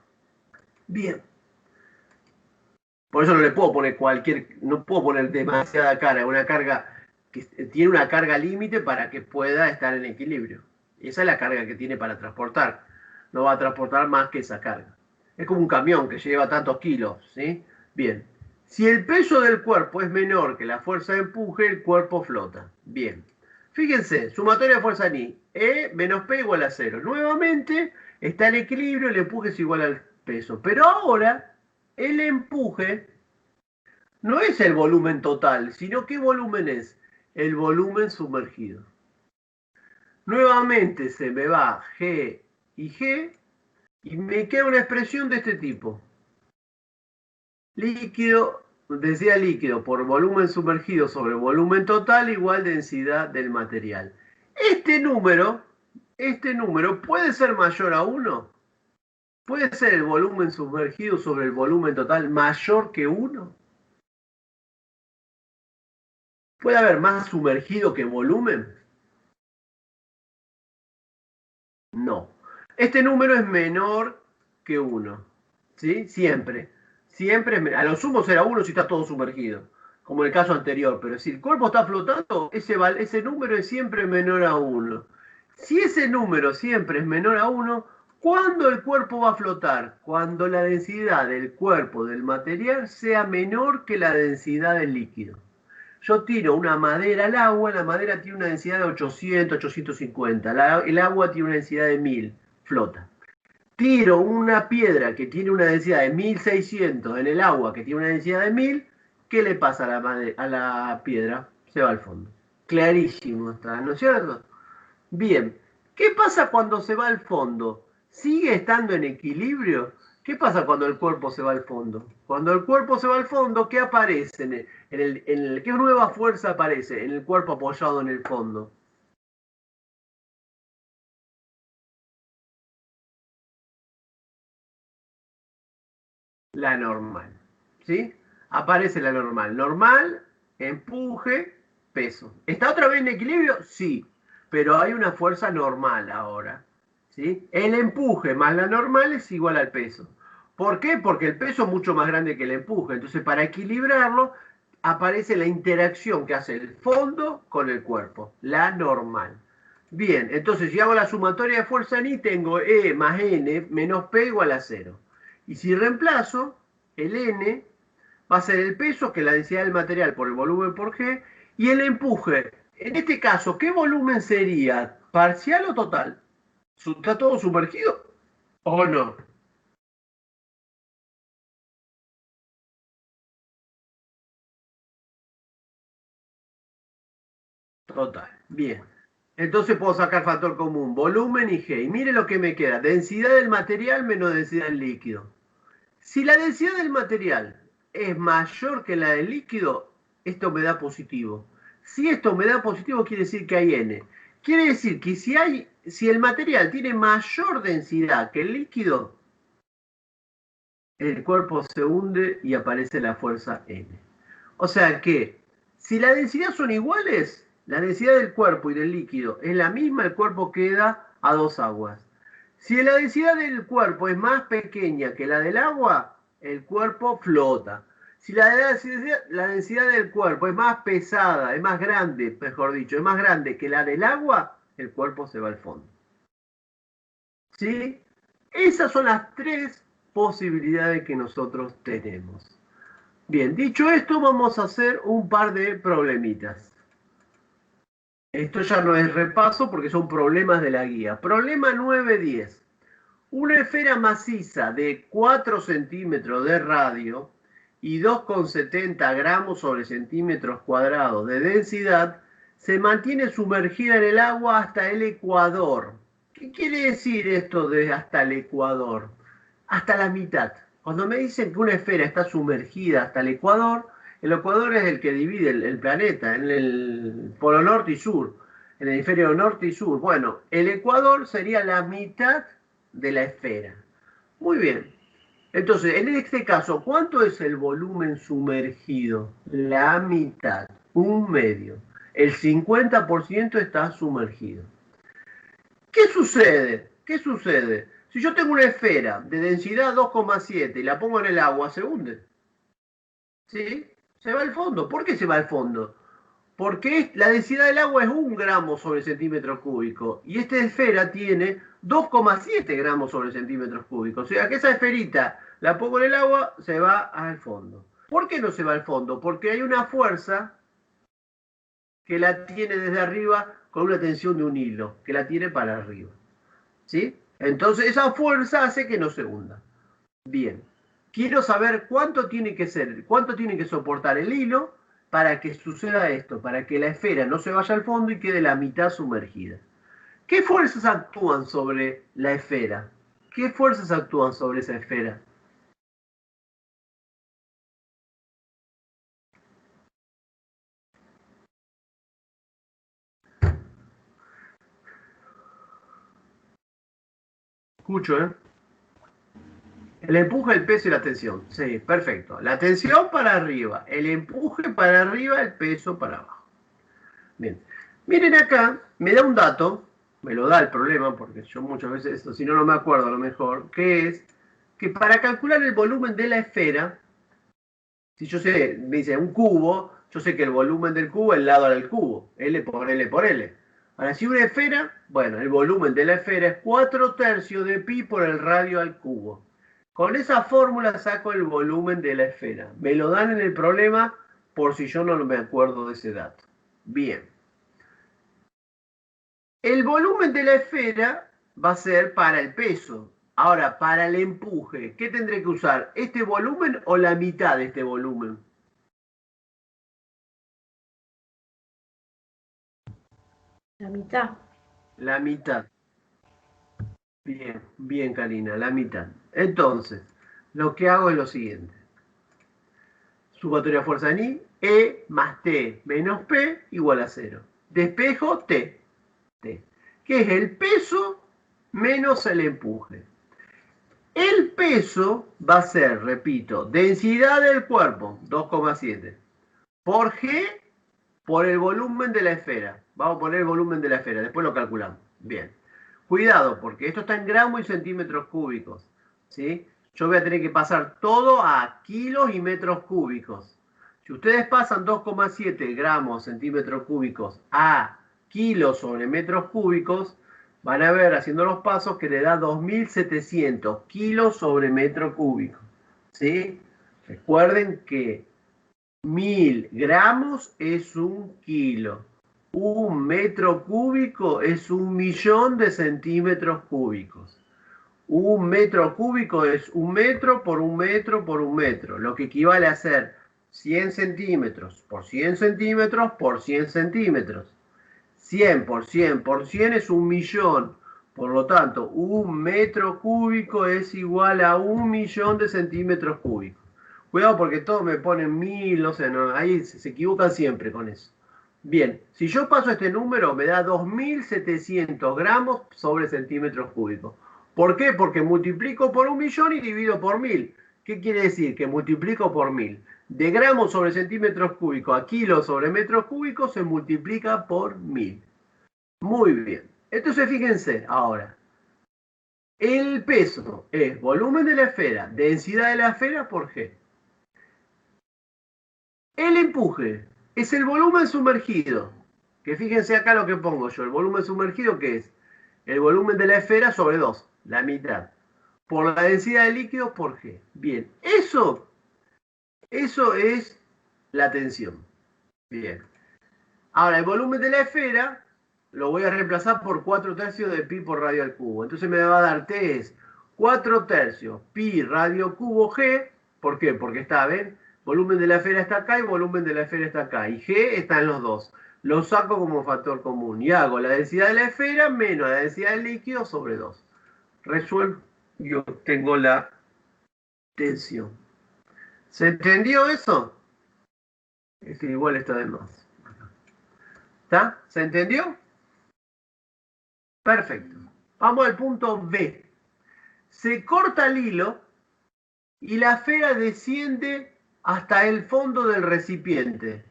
Bien. Por eso no le puedo poner no puedo poner demasiada carga, una carga que tiene una carga límite para que pueda estar en equilibrio. Esa es la carga que tiene para transportar. No va a transportar más que esa carga. Es como un camión que lleva tantos kilos, ¿sí? Bien. Si el peso del cuerpo es menor que la fuerza de empuje, el cuerpo flota. Bien. Fíjense, sumatoria de fuerza en I. E menos P igual a 0. Nuevamente está el equilibrio, el empuje es igual al peso. Pero ahora el empuje no es el volumen total, sino ¿qué volumen es? El volumen sumergido. Nuevamente se me va G y G y me queda una expresión de este tipo. Líquido, densidad líquido por volumen sumergido sobre volumen total igual densidad del material. Este número puede ser mayor a 1. ¿Puede ser el volumen sumergido sobre el volumen total mayor que 1? ¿Puede haber más sumergido que volumen? No. Este número es menor que 1. ¿Sí? Siempre. Siempre a lo sumo será 1 si está todo sumergido, como en el caso anterior. Pero si el cuerpo está flotando, ese número es siempre menor a 1. Si ese número siempre es menor a 1, ¿cuándo el cuerpo va a flotar? Cuando la densidad del cuerpo del material sea menor que la densidad del líquido. Yo tiro una madera al agua, la madera tiene una densidad de 800, 850, el agua tiene una densidad de 1000, flota. Tiro una piedra que tiene una densidad de 1600 en el agua que tiene una densidad de 1000, ¿qué le pasa a la piedra? Se va al fondo. Clarísimo está, ¿no es cierto? Bien, ¿qué pasa cuando se va al fondo? ¿Sigue estando en equilibrio? ¿Qué pasa cuando el cuerpo se va al fondo? Cuando el cuerpo se va al fondo, ¿qué aparece? ¿Qué nueva fuerza aparece en el cuerpo apoyado en el fondo? La normal. ¿Sí? Aparece la normal. Normal, empuje, peso. ¿Está otra vez en equilibrio? Sí. Pero hay una fuerza normal ahora. ¿Sí? El empuje más la normal es igual al peso. ¿Por qué? Porque el peso es mucho más grande que el empuje. Entonces, para equilibrarlo, aparece la interacción que hace el fondo con el cuerpo. La normal. Bien, entonces si hago la sumatoria de fuerza en I, tengo E más N menos P igual a 0. Y si reemplazo, el N va a ser el peso, que es la densidad del material por el volumen por G, y el empuje. En este caso, ¿qué volumen sería? ¿Parcial o total? ¿Está todo sumergido o no? Total. Bien. Entonces puedo sacar factor común, volumen y G. Y mire lo que me queda. Densidad del material menos densidad del líquido. Si la densidad del material es mayor que la del líquido, esto me da positivo. Si esto me da positivo, quiere decir que hay N. Quiere decir que si el material tiene mayor densidad que el líquido, el cuerpo se hunde y aparece la fuerza N. O sea que, si la densidad son iguales, la densidad del cuerpo y del líquido es la misma, el cuerpo queda a 2 aguas. Si la densidad del cuerpo es más pequeña que la del agua, el cuerpo flota. Si la densidad del cuerpo es más pesada, es más grande, mejor dicho, es más grande que la del agua, el cuerpo se va al fondo. ¿Sí? Esas son las tres posibilidades que nosotros tenemos. Bien, dicho esto, vamos a hacer un par de problemitas. Esto ya no es repaso porque son problemas de la guía. Problema 9.10. Una esfera maciza de 4 centímetros de radio y 2,70 gramos sobre centímetros cuadrados de densidad se mantiene sumergida en el agua hasta el ecuador. ¿Qué quiere decir esto de hasta el ecuador? Hasta la mitad. Cuando me dicen que una esfera está sumergida hasta el ecuador es el que divide el planeta en el polo norte y sur, en el hemisferio norte y sur. Bueno, el ecuador sería la mitad de la esfera. Muy bien. Entonces, en este caso, ¿cuánto es el volumen sumergido? La mitad, un medio. El 50% está sumergido. ¿Qué sucede? ¿Qué sucede? Si yo tengo una esfera de densidad 2,7 y la pongo en el agua, se hunde. ¿Sí? Se va al fondo. ¿Por qué se va al fondo? Porque la densidad del agua es 1 gramo sobre centímetro cúbico y esta esfera tiene 2,7 gramos sobre centímetros cúbicos. O sea que esa esferita la pongo en el agua, se va al fondo. ¿Por qué no se va al fondo? Porque hay una fuerza que la tiene desde arriba con una tensión de un hilo, que la tiene para arriba. ¿Sí? Entonces esa fuerza hace que no se hunda. Bien. Quiero saber cuánto tiene que ser, cuánto tiene que soportar el hilo para que suceda esto, para que la esfera no se vaya al fondo y quede la mitad sumergida. ¿Qué fuerzas actúan sobre la esfera? ¿Qué fuerzas actúan sobre esa esfera? Escucho, ¿eh? El empuje, el peso y la tensión. Sí, perfecto. La tensión para arriba, el empuje para arriba, el peso para abajo. Bien. Miren acá, me da un dato, me lo da el problema, porque yo muchas veces esto, si no, no me acuerdo a lo mejor, que es que para calcular el volumen de la esfera, si yo sé, me dice un cubo, yo sé que el volumen del cubo es el lado del cubo, L por L por L. Ahora, si una esfera, bueno, el volumen de la esfera es 4/3 de pi por el radio al cubo. Con esa fórmula saco el volumen de la esfera. Me lo dan en el problema por si yo no me acuerdo de ese dato. Bien. El volumen de la esfera va a ser para el peso. Ahora, para el empuje, ¿qué tendré que usar? ¿Este volumen o la mitad de este volumen? La mitad. La mitad. Bien, bien, Karina, la mitad. Entonces, lo que hago es lo siguiente. Sumatoria de fuerza en I, E más T menos P igual a 0. Despejo T. T. Que es el peso menos el empuje. El peso va a ser, repito, densidad del cuerpo, 2,7, por G, por el volumen de la esfera. Vamos a poner el volumen de la esfera, después lo calculamos. Bien. Cuidado, porque esto está en gramos y centímetros cúbicos. ¿Sí? Yo voy a tener que pasar todo a kilos y metros cúbicos. Si ustedes pasan 2,7 gramos centímetros cúbicos a kilos sobre metros cúbicos, van a ver haciendo los pasos que le da 2.700 kilos sobre metro cúbico. ¿Sí? Recuerden que 1.000 gramos es 1 kilo. 1 metro cúbico es 1.000.000 de centímetros cúbicos. 1 metro cúbico es 1 metro por 1 metro por 1 metro, lo que equivale a ser 100 centímetros por 100 centímetros por 100 centímetros. 100 por 100 por 100 es 1.000.000. Por lo tanto, 1 metro cúbico es igual a 1.000.000 de centímetros cúbicos. Cuidado porque todos me ponen 1.000, no sé, no, ahí se equivocan siempre con eso. Bien, si yo paso este número me da 2.700 gramos sobre centímetros cúbicos. ¿Por qué? Porque multiplico por 1.000.000 y divido por 1.000. ¿Qué quiere decir? Que multiplico por 1.000. De gramos sobre centímetros cúbicos a kilos sobre metros cúbicos se multiplica por 1.000. Muy bien. Entonces fíjense ahora. El peso es volumen de la esfera, densidad de la esfera por G. El empuje es el volumen sumergido. Que fíjense acá lo que pongo yo. El volumen sumergido, ¿qué es? El volumen de la esfera sobre 2, la mitad. Por la densidad de líquido por G. Bien, eso es la tensión. Bien. Ahora, el volumen de la esfera lo voy a reemplazar por 4/3 de pi por radio al cubo. Entonces me va a dar T es 4/3 pi radio cubo G. ¿Por qué? Porque está, ¿ven? Volumen de la esfera está acá y volumen de la esfera está acá. Y G está en los dos. Lo saco como factor común y hago la densidad de la esfera menos la densidad del líquido sobre 2. Resuelvo y obtengo la tensión. ¿Se entendió eso? Es que igual está de más. ¿Está? ¿Se entendió? Perfecto. Vamos al punto B. Se corta el hilo y la esfera desciende hasta el fondo del recipiente.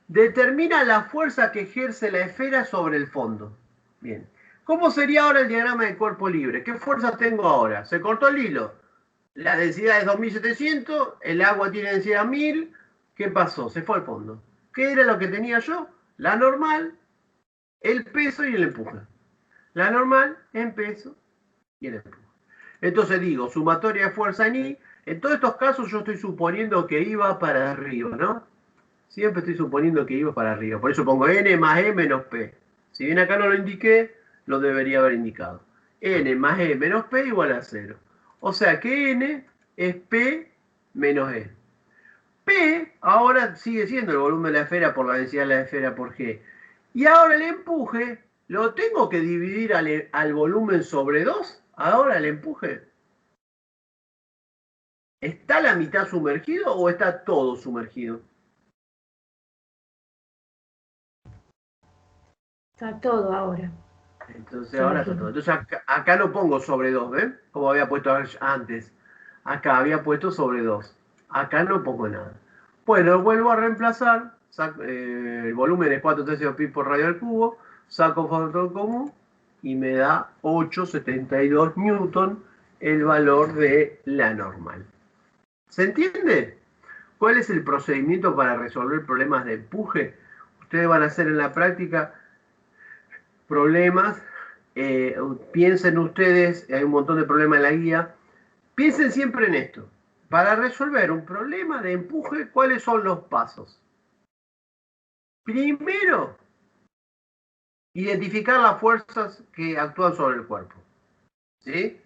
Determina la fuerza que ejerce la esfera sobre el fondo. Bien. ¿Cómo sería ahora el diagrama de cuerpo libre? ¿Qué fuerza tengo ahora? Se cortó el hilo. La densidad es 2.700, el agua tiene densidad 1.000. ¿Qué pasó? Se fue al fondo. ¿Qué era lo que tenía yo? La normal, el peso y el empuje. La normal en peso y el empuje. Entonces digo, sumatoria de fuerza en I. En todos estos casos yo estoy suponiendo que iba para arriba, ¿no? Siempre estoy suponiendo que iba para arriba. Por eso pongo N más E menos P. Si bien acá no lo indiqué, lo debería haber indicado. N más E menos P igual a 0. O sea que N es P menos E. P ahora sigue siendo el volumen de la esfera por la densidad de la esfera por G. Y ahora el empuje lo tengo que dividir al volumen sobre 2. Ahora el empuje. ¿Está la mitad sumergido o está todo sumergido? Está todo ahora. Entonces ahora está todo. Entonces acá no pongo sobre 2, ¿ven? Como había puesto antes. Acá había puesto sobre 2. Acá no pongo nada. Bueno, vuelvo a reemplazar. El volumen es 4 tercios pi por radio al cubo. Saco factor común y me da 8,72 newton el valor de la normal. ¿Se entiende? ¿Cuál es el procedimiento para resolver problemas de empuje? Ustedes van a hacer en la práctica problemas. Piensen ustedes, hay un montón de problemas en la guía. Piensen siempre en esto. Para resolver un problema de empuje, ¿cuáles son los pasos? Primero, identificar las fuerzas que actúan sobre el cuerpo. ¿Sí?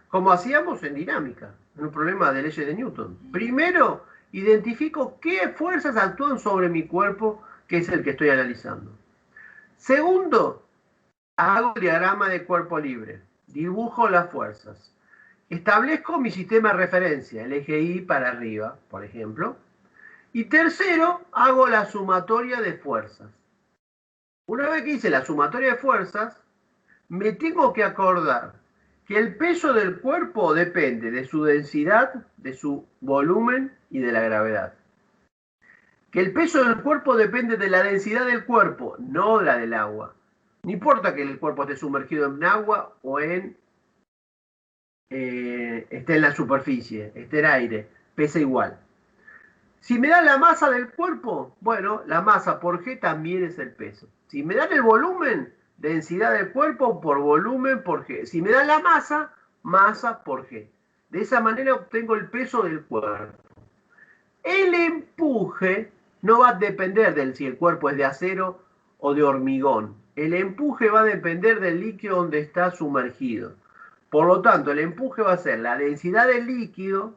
Como hacíamos en dinámica, en un problema de leyes de Newton. Primero, identifico qué fuerzas actúan sobre mi cuerpo, que es el que estoy analizando. Segundo, hago el diagrama de cuerpo libre. Dibujo las fuerzas. Establezco mi sistema de referencia, el eje Y para arriba, por ejemplo. Y tercero, hago la sumatoria de fuerzas. Una vez que hice la sumatoria de fuerzas, me tengo que acordar que el peso del cuerpo depende de su densidad, de su volumen y de la gravedad. Que el peso del cuerpo depende de la densidad del cuerpo, no la del agua. No importa que el cuerpo esté sumergido en agua o esté en la superficie, esté en aire, pesa igual. Si me dan la masa del cuerpo, bueno, la masa por G también es el peso. Si me dan el volumen, densidad del cuerpo por volumen por G. Si me dan la masa, masa por G. De esa manera obtengo el peso del cuerpo. El empuje no va a depender de si el cuerpo es de acero o de hormigón. El empuje va a depender del líquido donde está sumergido. Por lo tanto, el empuje va a ser la densidad del líquido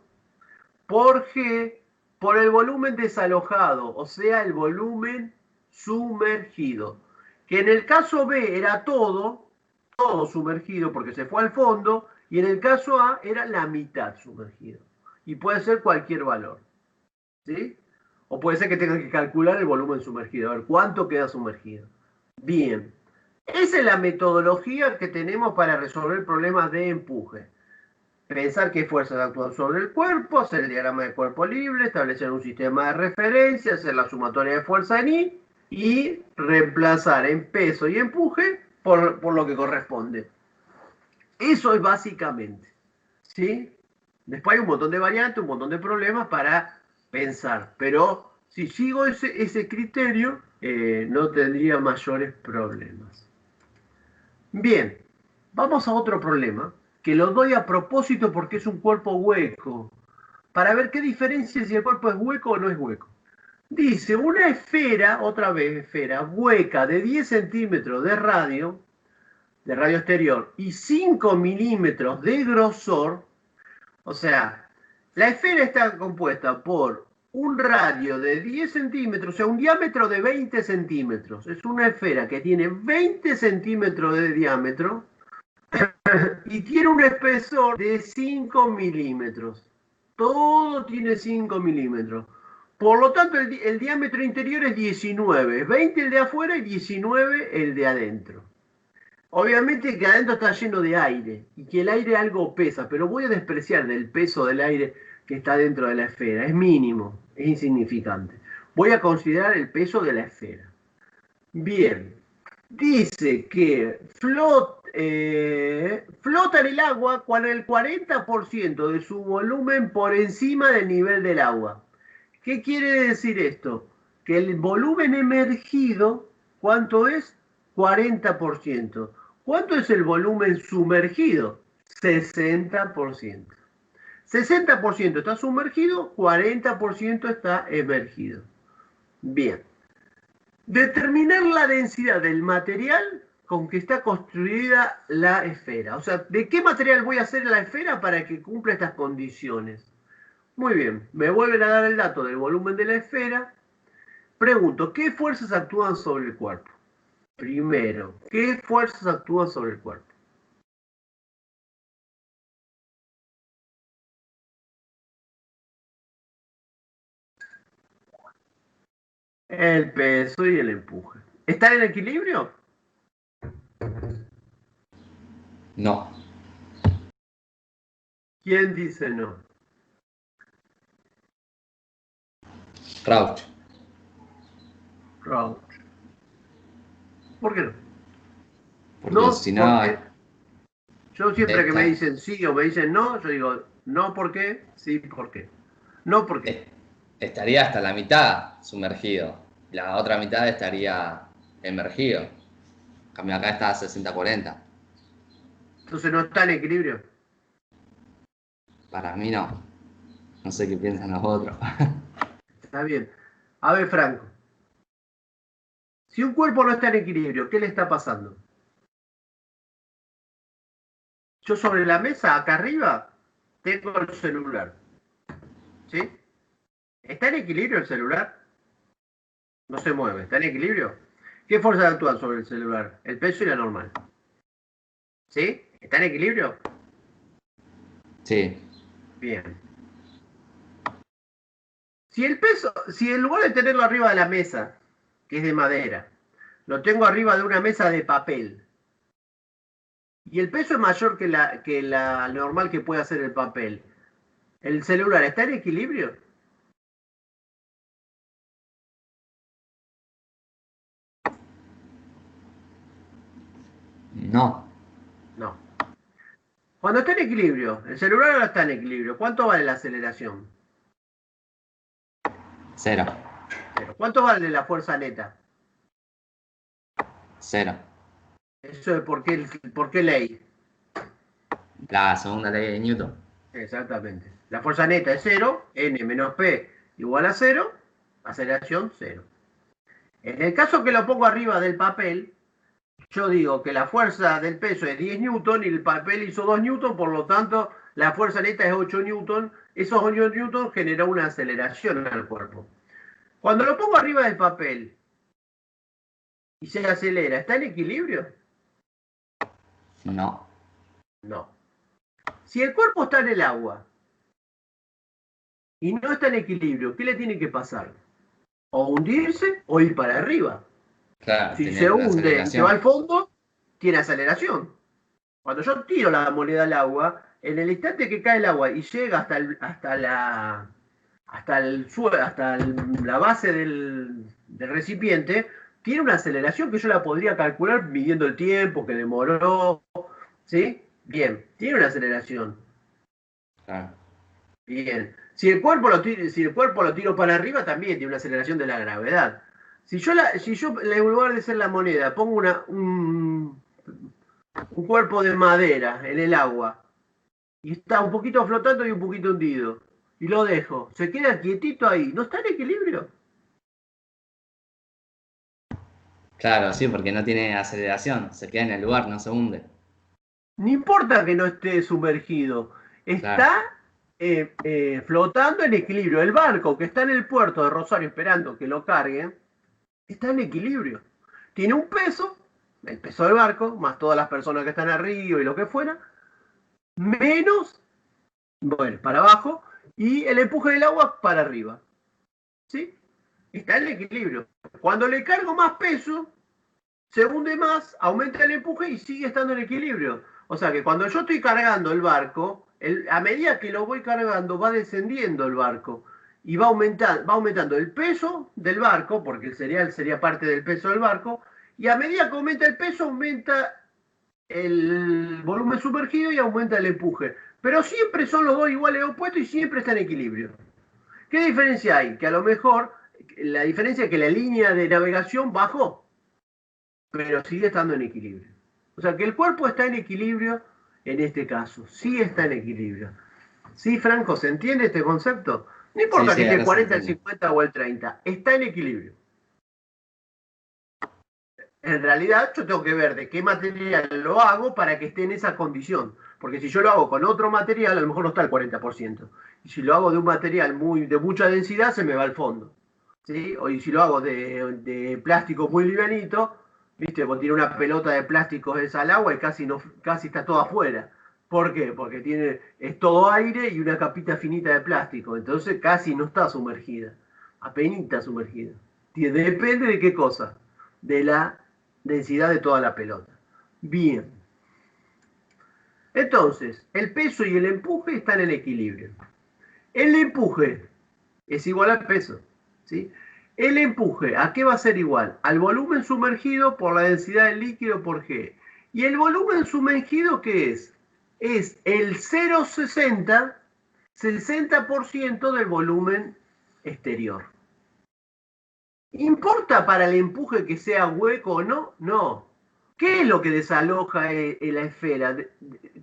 por G por el volumen desalojado, o sea, el volumen sumergido. Que en el caso B era todo sumergido porque se fue al fondo, y en el caso A era la mitad sumergido. Y puede ser cualquier valor. ¿Sí? O puede ser que tengan que calcular el volumen sumergido, a ver cuánto queda sumergido. Bien, esa es la metodología que tenemos para resolver problemas de empuje. Pensar qué fuerzas actúan sobre el cuerpo, hacer el diagrama de cuerpo libre, establecer un sistema de referencia, hacer la sumatoria de fuerza en I y reemplazar en peso y empuje por lo que corresponde. Eso es básicamente. ¿Sí? Después hay un montón de variantes, un montón de problemas para pensar, pero si sigo ese criterio, no tendría mayores problemas. Bien, vamos a otro problema, que lo doy a propósito porque es un cuerpo hueco, para ver qué diferencia si el cuerpo es hueco o no es hueco. Dice, una esfera, otra vez esfera, hueca de 10 centímetros de radio exterior, y 5 milímetros de grosor. O sea, la esfera está compuesta por un radio de 10 centímetros, o sea, un diámetro de 20 centímetros. Es una esfera que tiene 20 centímetros de diámetro y tiene un espesor de 5 milímetros. Todo tiene 5 milímetros. Por lo tanto, el diámetro interior es 19. 20 el de afuera y 19 el de adentro. Obviamente que adentro está lleno de aire y que el aire algo pesa, pero voy a despreciar del peso del aire que está dentro de la esfera. Es mínimo, es insignificante. Voy a considerar el peso de la esfera. Bien, dice que flota en el agua con el 40% de su volumen por encima del nivel del agua. ¿Qué quiere decir esto? que el volumen emergido, ¿cuánto es? 40%. ¿Cuánto es el volumen sumergido? 60%. 60% está sumergido, 40% está emergido. Bien. Determinar la densidad del material con que está construida la esfera. O sea, ¿de qué material voy a hacer la esfera para que cumpla estas condiciones? Muy bien, me vuelven a dar el dato del volumen de la esfera. Pregunto, ¿qué fuerzas actúan sobre el cuerpo? Primero, ¿qué fuerzas actúan sobre el cuerpo? El peso y el empuje. ¿Están en equilibrio? No. ¿Quién dice no? Crouch. Crouch. ¿Por qué no? Porque No, si no, porque yo siempre que me esta- dicen sí o me dicen no, yo digo no, ¿por qué? Sí, ¿por qué? No, ¿por qué? estaría hasta la mitad sumergido. La otra mitad estaría emergido. En cambio acá está a 60-40. Entonces no está en equilibrio. Para mí no. No sé qué piensan los otros. Está bien. A ver, Franco. Si un cuerpo no está en equilibrio, ¿qué le está pasando? Yo sobre la mesa, acá arriba, tengo el celular. ¿Sí? ¿Está en equilibrio el celular? No se mueve. ¿Está en equilibrio? ¿Qué fuerzas actúan sobre el celular? El peso y la normal. ¿Sí? ¿Está en equilibrio? Sí. Bien. Si el peso, si en lugar de tenerlo arriba de la mesa, que es de madera, lo tengo arriba de una mesa de papel, y el peso es mayor que la normal que puede hacer el papel, ¿el celular está en equilibrio? No. No. Cuando está en equilibrio, el celular ahora está en equilibrio, ¿cuánto vale la aceleración? 0. Cero. ¿Cuánto vale la fuerza neta? 0. Eso es por qué ley. La segunda ley de Newton. Exactamente. La fuerza neta es 0, n menos p igual a 0, aceleración 0. En el caso que lo pongo arriba del papel, yo digo que la fuerza del peso es 10 newton y el papel hizo 2 newton, por lo tanto la fuerza neta es 8 newton. Esos 8 newton generan una aceleración al cuerpo. Cuando lo pongo arriba del papel y se acelera, ¿está en equilibrio? No. No. Si el cuerpo está en el agua y no está en equilibrio, ¿qué le tiene que pasar? O hundirse o ir para arriba. Claro, Si se tener una hunde y se va aceleración. al fondo, tiene aceleración. Cuando yo tiro la moneda al agua, en el instante que cae el agua y llega hasta la base del recipiente, tiene una aceleración que yo la podría calcular midiendo el tiempo que demoró. ¿Sí? Bien, tiene una aceleración. Claro. Bien. Si el cuerpo lo tiro para arriba, también tiene una aceleración de la gravedad. Si yo en lugar de ser la moneda, pongo un cuerpo de madera en el agua y está un poquito flotando y un poquito hundido, y lo dejo, se queda quietito ahí, ¿no está en equilibrio? Claro, sí, porque no tiene aceleración. Se queda en el lugar, no se hunde. No importa que no esté sumergido, Claro. está flotando en equilibrio. El barco que está en el puerto de Rosario esperando que lo carguen, está en equilibrio. Tiene un peso, el peso del barco, más todas las personas que están arriba y lo que fuera, menos, bueno, para abajo, y el empuje del agua para arriba. ¿Sí? Está en equilibrio. Cuando le cargo más peso, se hunde más, aumenta el empuje y sigue estando en equilibrio. O sea que cuando yo estoy cargando el barco, a medida que lo voy cargando, va descendiendo el barco y va aumentando el peso del barco, porque el cereal sería parte del peso del barco, y a medida que aumenta el peso, aumenta el volumen sumergido y aumenta el empuje. Pero siempre son los dos iguales opuestos y siempre están en equilibrio. ¿Qué diferencia hay? Que a lo mejor La diferencia es que la línea de navegación bajó, pero sigue estando en equilibrio. O sea que el cuerpo está en equilibrio en este caso, sí está en equilibrio. ¿Sí, Franco? ¿Se entiende este concepto? No Sí, importa que sí, esté el ahora se 40, el entiende. 50 o el 30, está en equilibrio. En realidad yo tengo que ver de qué material lo hago para que esté en esa condición. Porque si yo lo hago con otro material, a lo mejor no está el 40%. Y si lo hago de un material de mucha densidad, se me va al fondo. ¿Sí? O y si lo hago de plástico muy livianito, ¿viste? Vos tiene una pelota de plástico esa al agua y casi está todo afuera. ¿Por qué? Porque es todo aire y una capita finita de plástico. Entonces casi no está sumergida. Apenita sumergida. Depende de qué cosa. De la densidad de toda la pelota. Bien. Entonces, el peso y el empuje están en equilibrio. El empuje es igual al peso. ¿Sí? El empuje, ¿a qué va a ser igual? Al volumen sumergido por la densidad del líquido por G. ¿Y el volumen sumergido qué es? Es el 60% del volumen exterior. ¿Importa para el empuje que sea hueco o no? No. ¿Qué es lo que desaloja la esfera?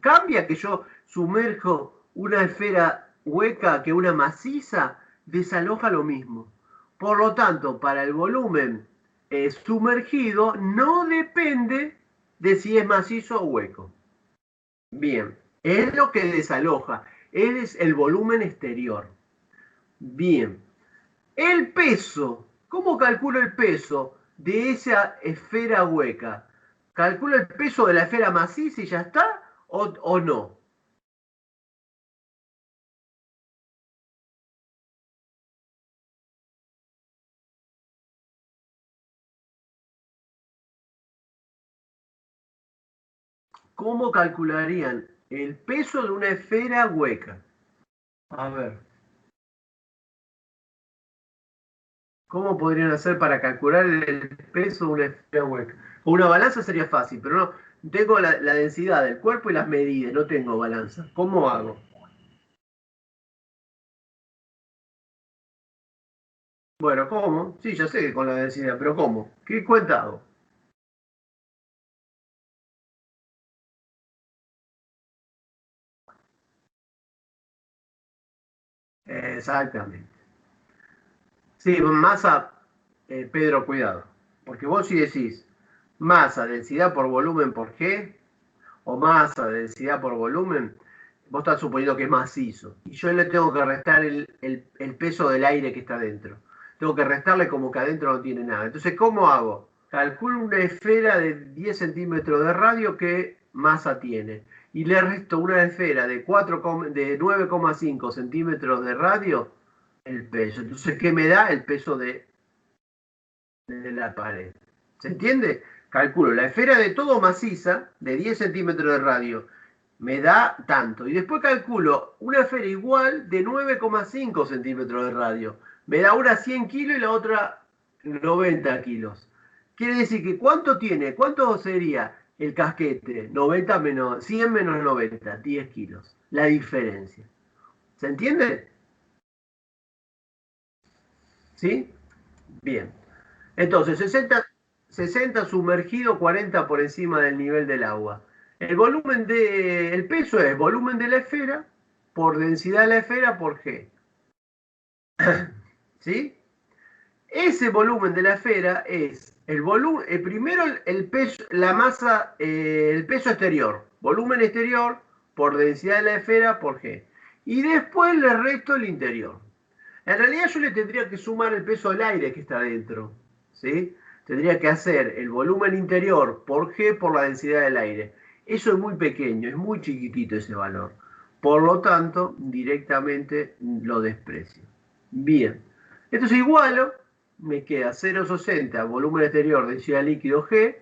¿Cambia que yo sumerjo una esfera hueca que una maciza? Desaloja lo mismo. Por lo tanto, para el volumen sumergido no depende de si es macizo o hueco. Bien, es lo que desaloja. Es el volumen exterior. Bien, el peso, ¿cómo calculo el peso de esa esfera hueca? ¿Calculo el peso de la esfera maciza y ya está? ¿O no? ¿Cómo calcularían el peso de una esfera hueca? A ver, ¿cómo podrían hacer para calcular el peso de una esfera hueca? Con una balanza sería fácil, pero no tengo la densidad del cuerpo y las medidas, no tengo balanza. ¿Cómo hago? Bueno, ¿cómo? Sí, ya sé que con la densidad, pero ¿cómo? ¿Qué cuenta hago? Exactamente. Sí, masa, Pedro, cuidado. Porque vos si decís masa, densidad por volumen por G, o masa, densidad por volumen, vos estás suponiendo que es macizo. Y yo le tengo que restar el peso del aire que está adentro. Tengo que restarle como que adentro no tiene nada. Entonces, ¿cómo hago? Calculo una esfera de 10 centímetros de radio que masa tiene. Y le resto una esfera de 9,5 centímetros de radio, el peso. Entonces, ¿qué me da? El peso de la pared. ¿Se entiende? Calculo la esfera de todo maciza, de 10 centímetros de radio, me da tanto. Y después calculo una esfera igual de 9,5 centímetros de radio. Me da una 100 kilos y la otra 90 kilos. Quiere decir que ¿cuánto tiene? ¿Cuánto sería el casquete? 90 menos, 100 menos 90, 10 kilos. La diferencia. ¿Se entiende? ¿Sí? Bien. Entonces, 60 sumergido, 40 por encima del nivel del agua. El peso es volumen de la esfera por densidad de la esfera por G. ¿Sí? Ese volumen de la esfera es el volumen, primero el peso, la masa, el peso exterior, volumen exterior por densidad de la esfera por G. Y después le resto el interior. En realidad yo le tendría que sumar el peso del aire que está dentro, ¿sí? Tendría que hacer el volumen interior por G por la densidad del aire. Eso es muy pequeño, es muy chiquitito ese valor. Por lo tanto, directamente lo desprecio. Bien. Entonces igualo, me queda 0,60 volumen exterior, densidad líquido G,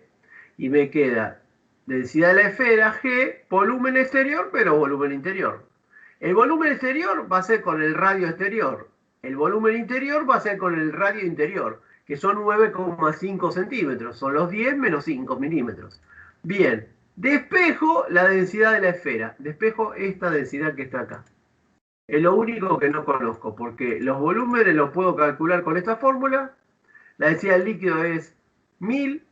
y me queda densidad de la esfera G, volumen exterior, pero volumen interior. El volumen exterior va a ser con el radio exterior. El volumen interior va a ser con el radio interior, que son 9,5 centímetros. Son los 10 menos 5 milímetros. Bien, despejo la densidad de la esfera. Despejo esta densidad que está acá. Es lo único que no conozco, porque los volúmenes los puedo calcular con esta fórmula. La densidad del líquido es 1000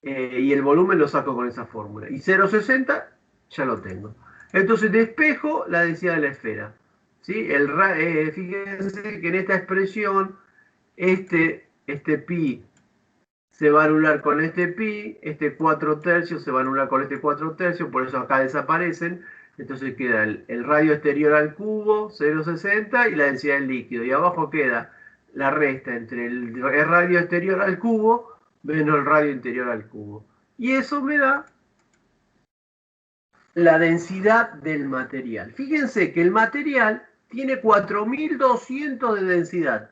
y el volumen lo saco con esa fórmula. Y 0,60 ya lo tengo. Entonces despejo la densidad de la esfera. ¿Sí? Fíjense que en esta expresión este pi se va a anular con este pi, este 4 tercios se va a anular con este 4 tercios, por eso acá desaparecen. Entonces queda el radio exterior al cubo, 0,60, y la densidad del líquido. Y abajo queda la resta entre el radio exterior al cubo menos el radio interior al cubo. Y eso me da la densidad del material. Fíjense que el material tiene 4200 de densidad.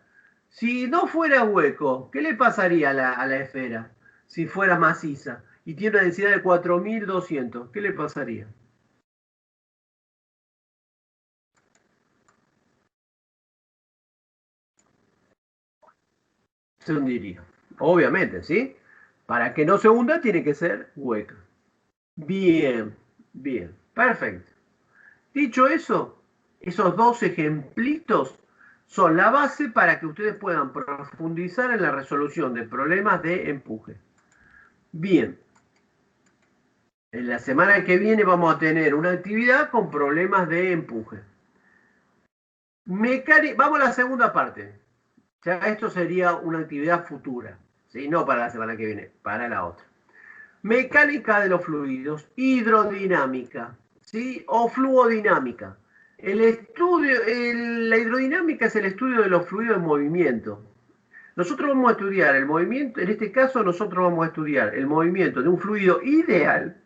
Si no fuera hueco, ¿qué le pasaría a la esfera? Si fuera maciza y tiene una densidad de 4200, ¿qué le pasaría? Se hundiría. Obviamente, ¿sí? Para que no se hunda tiene que ser hueca. Bien, bien, perfecto. Dicho eso, esos dos ejemplitos son la base para que ustedes puedan profundizar en la resolución de problemas de empuje. Bien, en la semana que viene vamos a tener una actividad con problemas de empuje. Vamos a la segunda parte. Ya esto sería una actividad futura, ¿sí? No para la semana que viene, para la otra. Mecánica de los fluidos, hidrodinámica, ¿sí? O fluodinámica. La hidrodinámica es el estudio de los fluidos en movimiento. Nosotros vamos a estudiar el movimiento, en este caso nosotros vamos a estudiar el movimiento de un fluido ideal,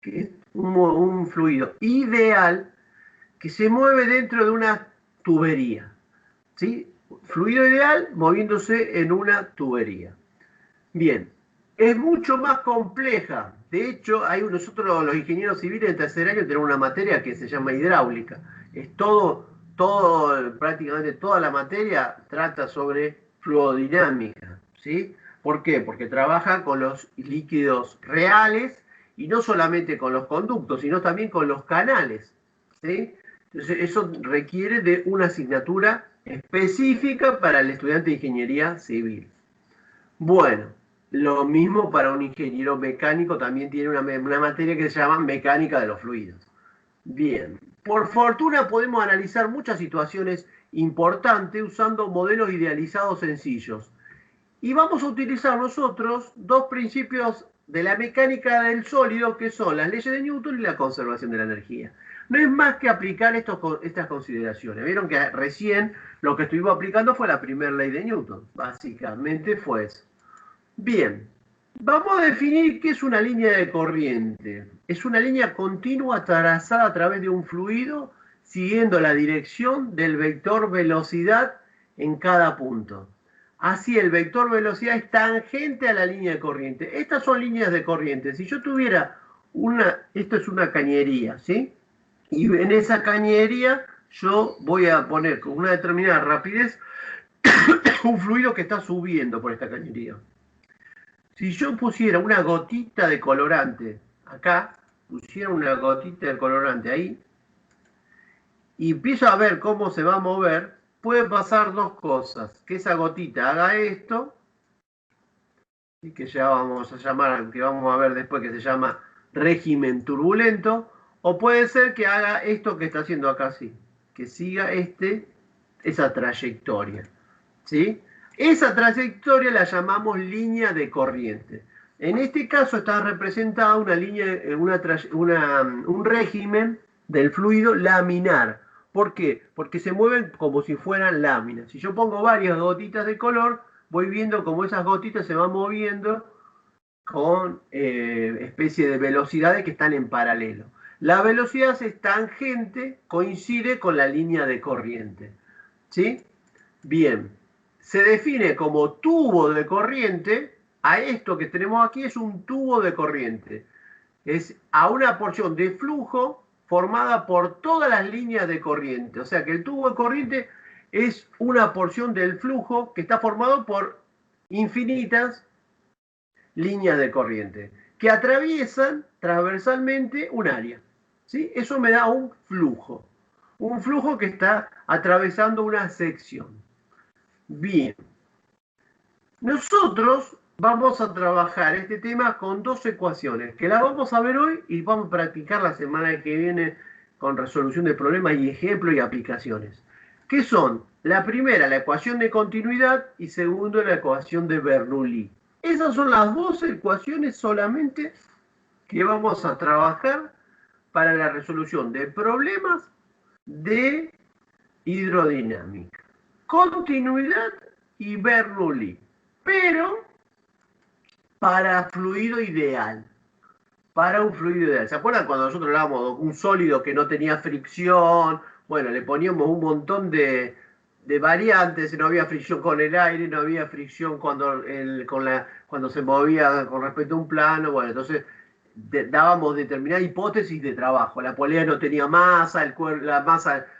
que es un fluido ideal que se mueve dentro de una tubería, ¿sí? Fluido ideal moviéndose en una tubería. Bien, es mucho más compleja. De hecho, nosotros los ingenieros civiles en tercer año tenemos una materia que se llama hidráulica. Es prácticamente toda la materia trata sobre fluodinámica, ¿sí? ¿Por qué? Porque trabaja con los líquidos reales y no solamente con los conductos, sino también con los canales, ¿sí? Entonces, eso requiere de una asignatura específica para el estudiante de ingeniería civil. Bueno, lo mismo para un ingeniero mecánico, también tiene una materia que se llama mecánica de los fluidos. Bien, por fortuna podemos analizar muchas situaciones importantes usando modelos idealizados sencillos. Y vamos a utilizar nosotros dos principios de la mecánica del sólido, que son las leyes de Newton y la conservación de la energía. No es más que aplicar estas consideraciones. Vieron que recién lo que estuvimos aplicando fue la primera ley de Newton. Básicamente fue eso. Bien, vamos a definir qué es una línea de corriente. Es una línea continua trazada a través de un fluido siguiendo la dirección del vector velocidad en cada punto. Así el vector velocidad es tangente a la línea de corriente. Estas son líneas de corriente. Si yo tuviera esto es una cañería, ¿sí? Y en esa cañería yo voy a poner con una determinada rapidez un fluido que está subiendo por esta cañería. Si yo pusiera una gotita de colorante acá, pusiera una gotita de colorante ahí, y empiezo a ver cómo se va a mover, puede pasar dos cosas. Que esa gotita haga esto, y que ya vamos a llamar, que vamos a ver después, que se llama régimen turbulento, o puede ser que haga esto que está haciendo acá así, que siga esa trayectoria, ¿sí? Esa trayectoria la llamamos línea de corriente. En este caso está representada una línea, un régimen del fluido laminar. ¿Por qué? Porque se mueven como si fueran láminas. Si yo pongo varias gotitas de color, voy viendo cómo esas gotitas se van moviendo con especie de velocidades que están en paralelo. La velocidad es tangente, coincide con la línea de corriente. ¿Sí? Bien, se define como tubo de corriente, a esto que tenemos aquí es un tubo de corriente. Es a una porción de flujo formada por todas las líneas de corriente. O sea que el tubo de corriente es una porción del flujo que está formado por infinitas líneas de corriente que atraviesan transversalmente un área. ¿Sí? Eso me da un flujo. Un flujo que está atravesando una sección. Bien. Nosotros vamos a trabajar este tema con dos ecuaciones, que las vamos a ver hoy y vamos a practicar la semana que viene con resolución de problemas y ejemplos y aplicaciones. ¿Qué son? La primera, la ecuación de continuidad, y segundo, la ecuación de Bernoulli. Esas son las dos ecuaciones solamente que vamos a trabajar para la resolución de problemas de hidrodinámica. Continuidad y Bernoulli. Pero para fluido ideal. Para un fluido ideal. ¿Se acuerdan cuando nosotros hablábamos de un sólido que no tenía fricción? Bueno, le poníamos un montón de variantes, no había fricción con el aire, no había fricción cuando se movía con respecto a un plano. Bueno, entonces dábamos determinada hipótesis de trabajo. La polea no tenía masa,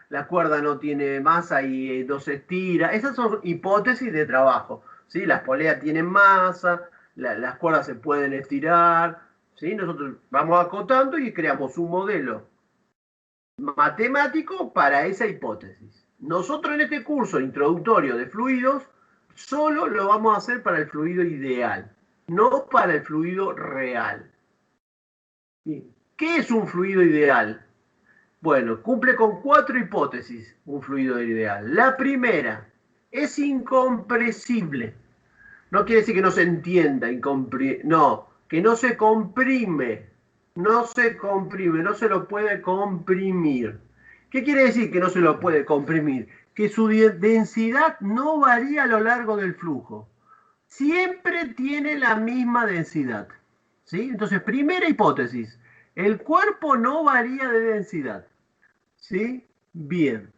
la cuerda no tiene masa y no se estira. Esas son hipótesis de trabajo. ¿Sí? Las poleas tienen masa, las cuerdas se pueden estirar. ¿Sí? Nosotros vamos acotando y creamos un modelo matemático para esa hipótesis. Nosotros en este curso introductorio de fluidos solo lo vamos a hacer para el fluido ideal, no para el fluido real. ¿Qué es un fluido ideal? Bueno, cumple con 4 hipótesis un fluido ideal. La primera, es incompresible. No quiere decir que no se entienda, no, que no se comprime. No se comprime, no se lo puede comprimir. ¿Qué quiere decir que no se lo puede comprimir? Que su densidad no varía a lo largo del flujo. Siempre tiene la misma densidad. ¿Sí? Entonces, primera hipótesis, el cuerpo no varía de densidad. ¿Sí? Bien.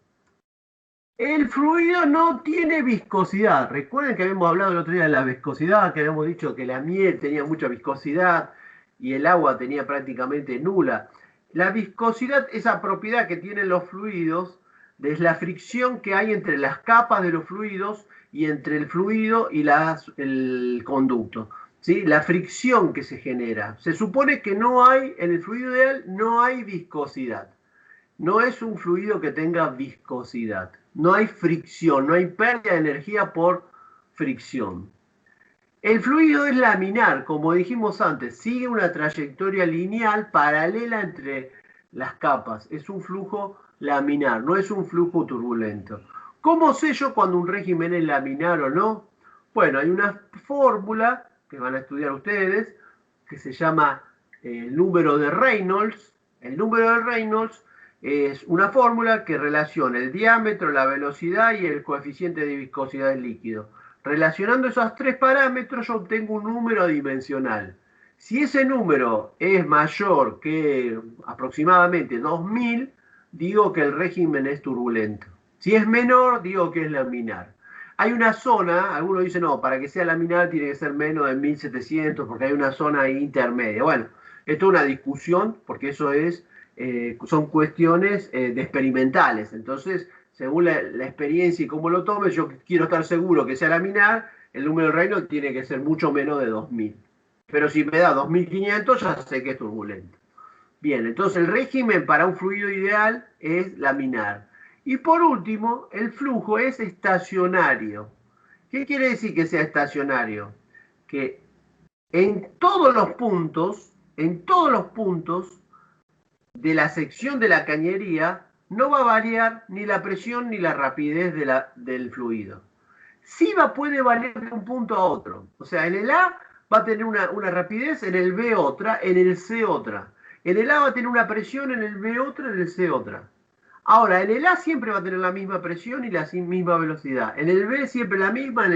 El fluido no tiene viscosidad. Recuerden que habíamos hablado el otro día de la viscosidad, que habíamos dicho que la miel tenía mucha viscosidad y el agua tenía prácticamente nula. La viscosidad, esa propiedad que tienen los fluidos, es la fricción que hay entre las capas de los fluidos y entre el fluido y el conducto. ¿Sí? La fricción que se genera. Se supone que no hay, en el fluido ideal, no hay viscosidad. No es un fluido que tenga viscosidad. No hay fricción, no hay pérdida de energía por fricción. El fluido es laminar, como dijimos antes, sigue una trayectoria lineal paralela entre las capas. Es un flujo laminar, no es un flujo turbulento. ¿Cómo sé yo cuando un régimen es laminar o no? Bueno, hay una fórmula que van a estudiar ustedes que se llama el número de Reynolds. El número de Reynolds es una fórmula que relaciona el diámetro, la velocidad y el coeficiente de viscosidad del líquido. Relacionando esos 3 parámetros yo obtengo un número dimensional. Si ese número es mayor que aproximadamente 2000, digo que el régimen es turbulento. Si es menor, digo que es laminar. Hay una zona, algunos dicen, no, para que sea laminar tiene que ser menos de 1700 porque hay una zona intermedia. Bueno, esto es una discusión porque eso son cuestiones experimentales. Entonces, según la experiencia y cómo lo tomes, yo quiero estar seguro que sea laminar, el número de Reynolds tiene que ser mucho menos de 2000. Pero si me da 2500, ya sé que es turbulento. Bien, entonces el régimen para un fluido ideal es laminar. Y por último, el flujo es estacionario. ¿Qué quiere decir que sea estacionario? Que en todos los puntos de la sección de la cañería no va a variar ni la presión ni la rapidez del fluido. Sí puede variar de un punto a otro. O sea, en el A va a tener una rapidez, en el B otra, en el C otra. En el A va a tener una presión, en el B otra, en el C otra. Ahora, en el A siempre va a tener la misma presión y la misma velocidad. En el B siempre la misma,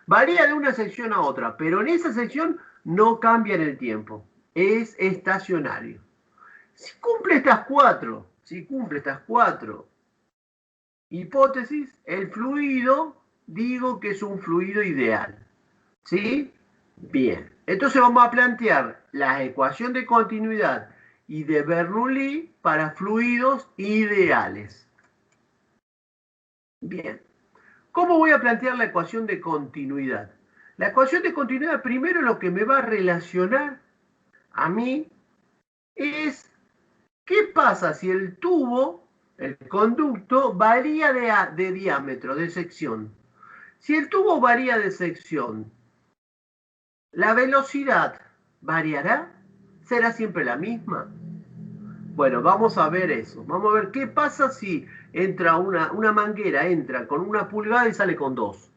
varía de una sección a otra, pero en esa sección no cambia en el tiempo. Es estacionario. Si cumple estas cuatro hipótesis, el fluido, digo que es un fluido ideal. ¿Sí? Bien. Entonces vamos a plantear la ecuación de continuidad y de Bernoulli para fluidos ideales. Bien. ¿Cómo voy a plantear la ecuación de continuidad? La ecuación de continuidad, primero lo que me va a relacionar a mí es ¿qué pasa si el tubo El conducto varía de diámetro, de sección. Si el tubo varía de sección, ¿la velocidad variará? ¿Será siempre la misma? Bueno, vamos a ver eso. Vamos a ver qué pasa si entra una manguera, entra con 1 pulgada y sale con 2.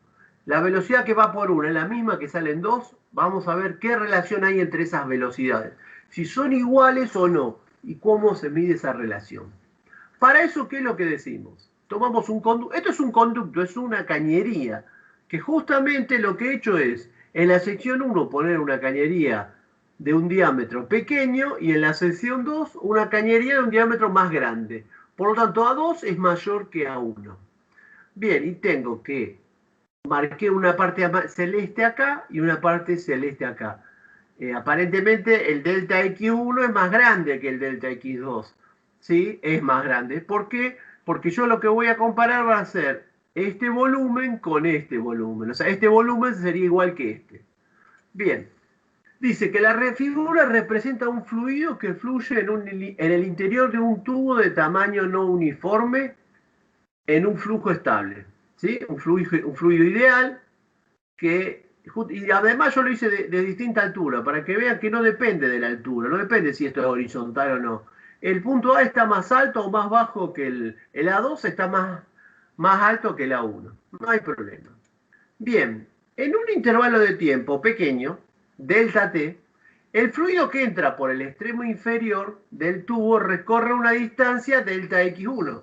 La velocidad que va por 1 es la misma que sale en 2. Vamos a ver qué relación hay entre esas velocidades. Si son iguales o no. Y cómo se mide esa relación. Para eso, ¿qué es lo que decimos? Tomamos un conducto. Esto es un conducto, es una cañería. Que justamente lo que he hecho es, en la sección 1 poner una cañería de un diámetro pequeño y en la sección 2 una cañería de un diámetro más grande. Por lo tanto, A2 es mayor que A1. Bien, y tengo que marqué una parte celeste acá y una parte celeste acá. Aparentemente el delta X1 es más grande que el delta X2. ¿Sí? Es más grande. ¿Por qué? Porque yo lo que voy a comparar va a ser este volumen con este volumen. O sea, este volumen sería igual que este. Bien. Dice que la figura representa un fluido que fluye en el interior de un tubo de tamaño no uniforme en un flujo estable. ¿Sí? Un fluido ideal y además yo lo hice de distinta altura, para que vean que no depende de la altura, no depende si esto es horizontal o no. El punto A está más alto o más bajo que el A2, está más alto que el A1. No hay problema. Bien, en un intervalo de tiempo pequeño, delta T, el fluido que entra por el extremo inferior del tubo recorre una distancia delta X1.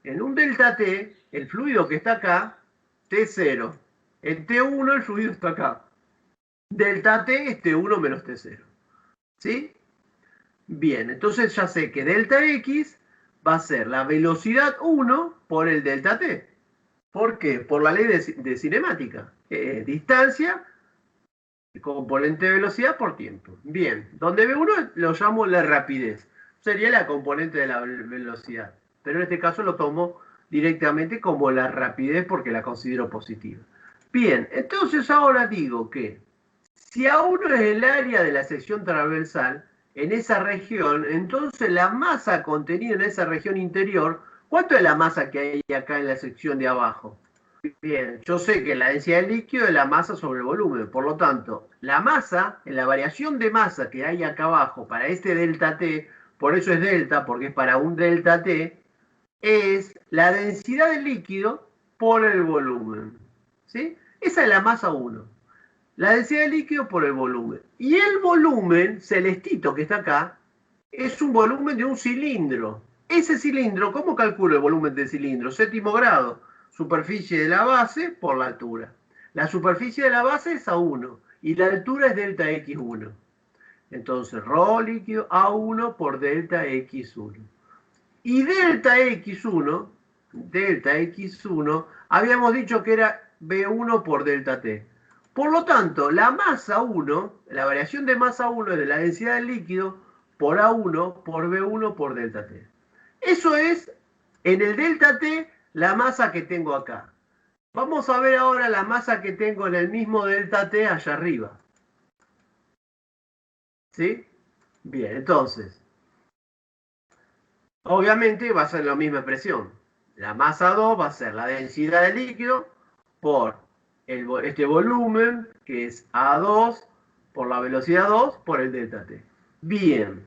En un delta T, el fluido que está acá, T0. En T1 el fluido está acá. Delta T es T1 menos T0. ¿Sí? Bien, entonces ya sé que delta X va a ser la velocidad 1 por el delta T. ¿Por qué? Por la ley de cinemática. Distancia, componente de velocidad por tiempo. Bien, donde V1 lo llamo la rapidez. Sería la componente de la velocidad. Pero en este caso lo tomo directamente como la rapidez porque la considero positiva. Bien, entonces ahora digo que si A1 es el área de la sección transversal, en esa región, entonces la masa contenida en esa región interior, ¿cuánto es la masa que hay acá en la sección de abajo? Bien, yo sé que la densidad del líquido es la masa sobre el volumen, por lo tanto, la masa, en la variación de masa que hay acá abajo para este delta T, por eso es delta, porque es para un delta T, es la densidad del líquido por el volumen. ¿Sí? Esa es la masa 1. La densidad del líquido por el volumen. Y el volumen, celestito que está acá, es un volumen de un cilindro. Ese cilindro, ¿cómo calculo el volumen del cilindro? Séptimo grado. Superficie de la base por la altura. La superficie de la base es A1 y la altura es delta X1. Entonces, ρ líquido A1 por delta X1. Y delta X1, habíamos dicho que era B1 por delta T. Por lo tanto, la masa 1, la variación de masa 1 es de la densidad del líquido por A1 por B1 por delta T. Eso es, en el delta T, la masa que tengo acá. Vamos a ver ahora la masa que tengo en el mismo delta T allá arriba. ¿Sí? Bien, entonces, obviamente va a ser la misma expresión. La masa 2 va a ser la densidad del líquido por este volumen, que es A2, por la velocidad 2, por el delta T. Bien.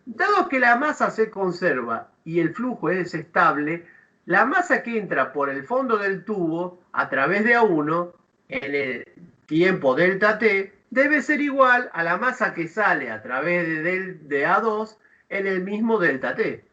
Dado que la masa se conserva y el flujo es estable, la masa que entra por el fondo del tubo a través de A1 en el tiempo delta T debe ser igual a la masa que sale a través de A2 en el mismo delta T.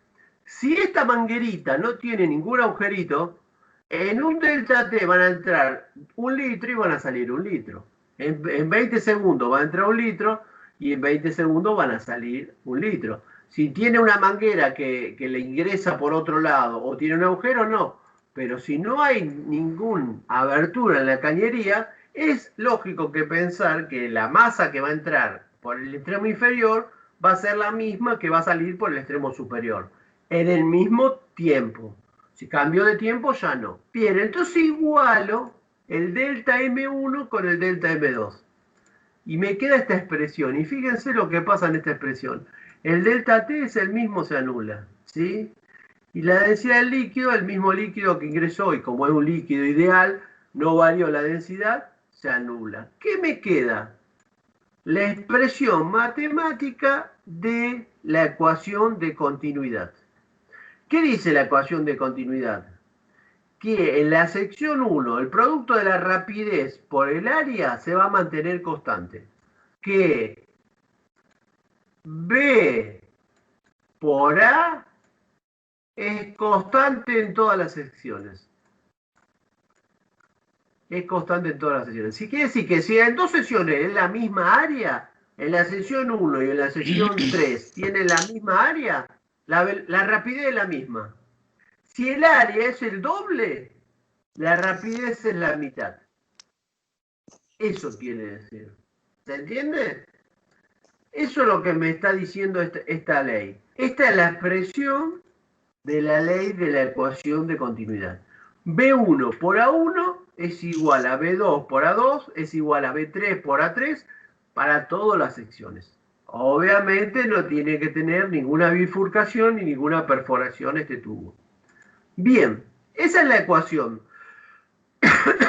Si esta manguerita no tiene ningún agujerito, en un delta T van a entrar 1 litro y van a salir 1 litro. En 20 segundos va a entrar 1 litro y en 20 segundos van a salir 1 litro. Si tiene una manguera que le ingresa por otro lado o tiene un agujero, no. Pero si no hay ninguna abertura en la cañería, es lógico que pensar que la masa que va a entrar por el extremo inferior va a ser la misma que va a salir por el extremo superior, en el mismo tiempo. Si cambio de tiempo, ya no. Bien, entonces igualo el delta M1 con el delta M2. Y me queda esta expresión. Y fíjense lo que pasa en esta expresión. El delta T es el mismo, se anula. ¿sí? Y la densidad del líquido, el mismo líquido que ingresó, y como es un líquido ideal, no varió la densidad, se anula. ¿Qué me queda? La expresión matemática de la ecuación de continuidad. ¿Qué dice la ecuación de continuidad? Que en la sección 1 el producto de la rapidez por el área se va a mantener constante. Que B por A es constante en todas las secciones. Es constante en todas las secciones. Si quiere decir que si en dos secciones es la misma área, en la sección 1 y en la sección 3 tienen la misma área, la rapidez es la misma. Si el área es el doble, la rapidez es la mitad. Eso quiere decir. ¿Se entiende? Eso es lo que me está diciendo esta ley. Esta es la expresión de la ley de la ecuación de continuidad. B1 por A1 es igual a B2 por A2, es igual a B3 por A3 para todas las secciones. Obviamente no tiene que tener ninguna bifurcación ni ninguna perforación este tubo. Bien, esa es la ecuación.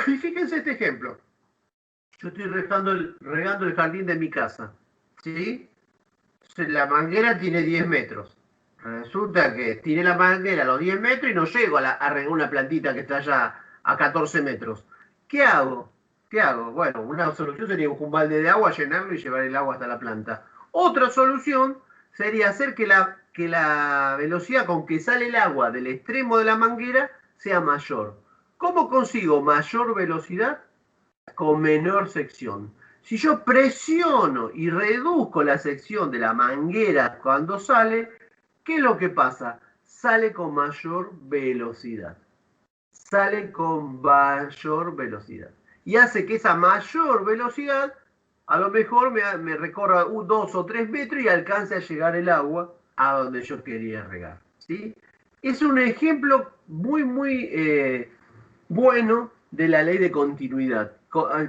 Y fíjense este ejemplo. Yo estoy regando el jardín de mi casa, ¿sí? La manguera tiene 10 metros. Resulta que tiré la manguera a los 10 metros y no llego a regar una plantita que está allá a 14 metros. ¿Qué hago? ¿Qué hago? Bueno, una solución sería un balde de agua, llenarlo y llevar el agua hasta la planta. Otra solución sería hacer que la velocidad con que sale el agua del extremo de la manguera sea mayor. ¿Cómo consigo mayor velocidad? Con menor sección. Si yo presiono y reduzco la sección de la manguera cuando sale, ¿qué es lo que pasa? Sale con mayor velocidad. Sale con mayor velocidad. Y hace que esa mayor velocidad a lo mejor me recorra 2 o 3 metros y alcance a llegar el agua a donde yo quería regar. ¿Sí? Es un ejemplo muy, muy bueno de la ley de continuidad,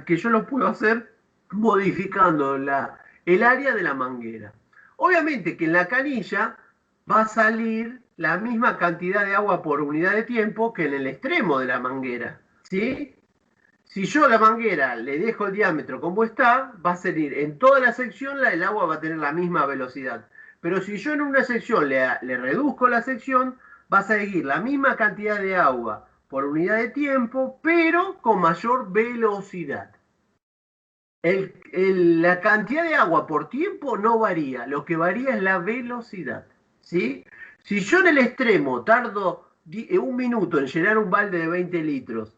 que yo lo puedo hacer modificando el área de la manguera. Obviamente que en la canilla va a salir la misma cantidad de agua por unidad de tiempo que en el extremo de la manguera, ¿sí? Si yo a la manguera le dejo el diámetro como está, va a salir en toda la sección, el agua va a tener la misma velocidad. Pero si yo en una sección le reduzco la sección, va a seguir la misma cantidad de agua por unidad de tiempo, pero con mayor velocidad. La cantidad de agua por tiempo no varía, lo que varía es la velocidad, ¿sí? Si yo en el extremo tardo 1 minuto en llenar un balde de 20 litros,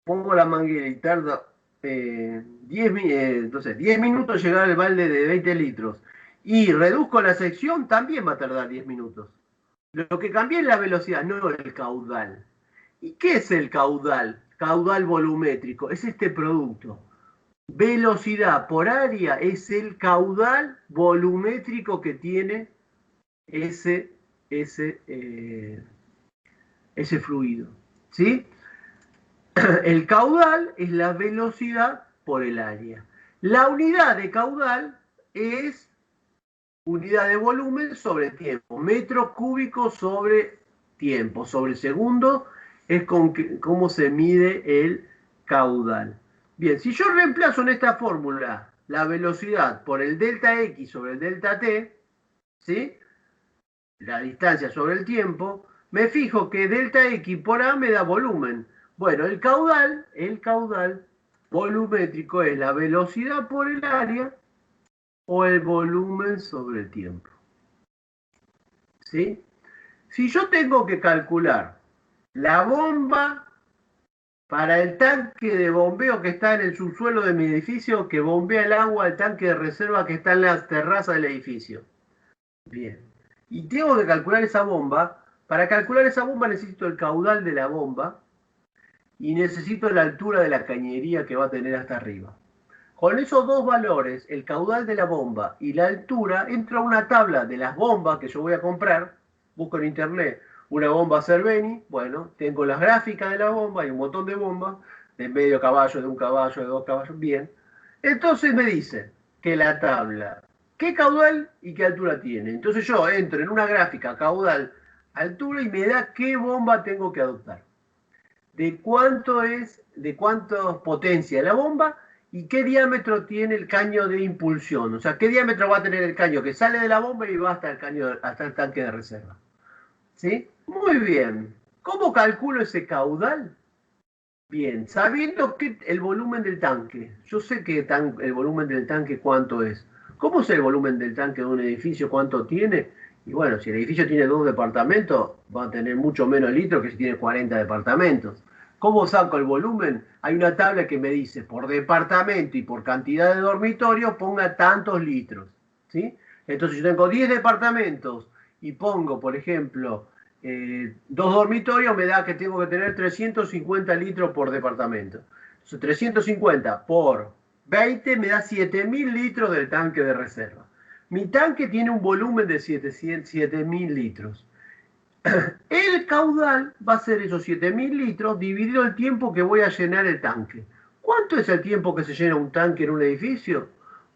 pongo la manguera y tarda 10 minutos en llegar el balde de 20 litros, y reduzco la sección, también va a tardar 10 minutos. Lo que cambia es la velocidad, no el caudal. ¿Y qué es el caudal? Caudal volumétrico, es este producto. Velocidad por área es el caudal volumétrico que tiene ese fluido. ¿Sí? El caudal es la velocidad por el área. La unidad de caudal es unidad de volumen sobre tiempo. Metro cúbico sobre tiempo. Sobre segundo es cómo se mide el caudal. Bien, si yo reemplazo en esta fórmula la velocidad por el delta X sobre el delta T, ¿sí? La distancia sobre el tiempo, me fijo que delta X por A me da volumen. Bueno, el caudal volumétrico es la velocidad por el área o el volumen sobre el tiempo. ¿Sí? Si yo tengo que calcular la bomba para el tanque de bombeo que está en el subsuelo de mi edificio, que bombea el agua al tanque de reserva que está en la terraza del edificio. Bien. Y tengo que calcular esa bomba. Para calcular esa bomba necesito el caudal de la bomba y necesito la altura de la cañería que va a tener hasta arriba. Con esos dos valores, el caudal de la bomba y la altura, entro a una tabla de las bombas que yo voy a comprar. Busco en internet una bomba Cerveni. Bueno, tengo las gráficas de la bomba, hay un montón de bombas, de medio caballo, de 1 caballo, de 2 caballos, bien. Entonces me dice que la tabla, qué caudal y qué altura tiene. Entonces yo entro en una gráfica caudal altura y me da qué bomba tengo que adoptar. De cuánto es potencia la bomba y qué diámetro tiene el caño de impulsión. O sea, qué diámetro va a tener el caño que sale de la bomba y va hasta hasta el tanque de reserva. ¿Sí? Muy bien. ¿Cómo calculo ese caudal? Bien, sabiendo que el volumen del tanque, yo sé que el volumen del tanque cuánto es. ¿Cómo sé el volumen del tanque de un edificio cuánto tiene? Y bueno, si el edificio tiene 2 departamentos, va a tener mucho menos litros que si tiene 40 departamentos. ¿Cómo saco el volumen? Hay una tabla que me dice por departamento y por cantidad de dormitorios ponga tantos litros. ¿Sí? Entonces, si yo tengo 10 departamentos y pongo, por ejemplo, 2 dormitorios, me da que tengo que tener 350 litros por departamento. Entonces, 350 por 20 me da 7.000 litros del tanque de reserva. Mi tanque tiene un volumen de 7.000 litros. El caudal va a ser esos 7.000 litros dividido el tiempo que voy a llenar el tanque. ¿Cuánto es el tiempo que se llena un tanque en un edificio?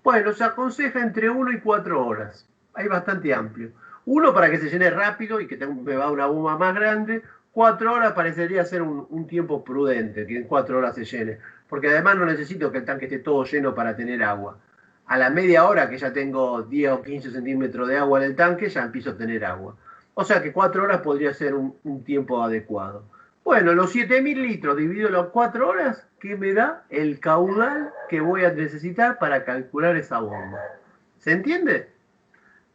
Bueno, se aconseja entre 1 y 4 horas. Hay bastante amplio. 1 para que se llene rápido y que me va una bomba más grande. 4 horas parecería ser un tiempo prudente, que en 4 horas se llene. Porque además no necesito que el tanque esté todo lleno para tener agua. A la media hora que ya tengo 10 o 15 centímetros de agua en el tanque, ya empiezo a tener agua. O sea que 4 horas podría ser un tiempo adecuado. Bueno, los 7.000 litros dividido las 4 horas, ¿qué me da? El caudal que voy a necesitar para calcular esa bomba. ¿Se entiende?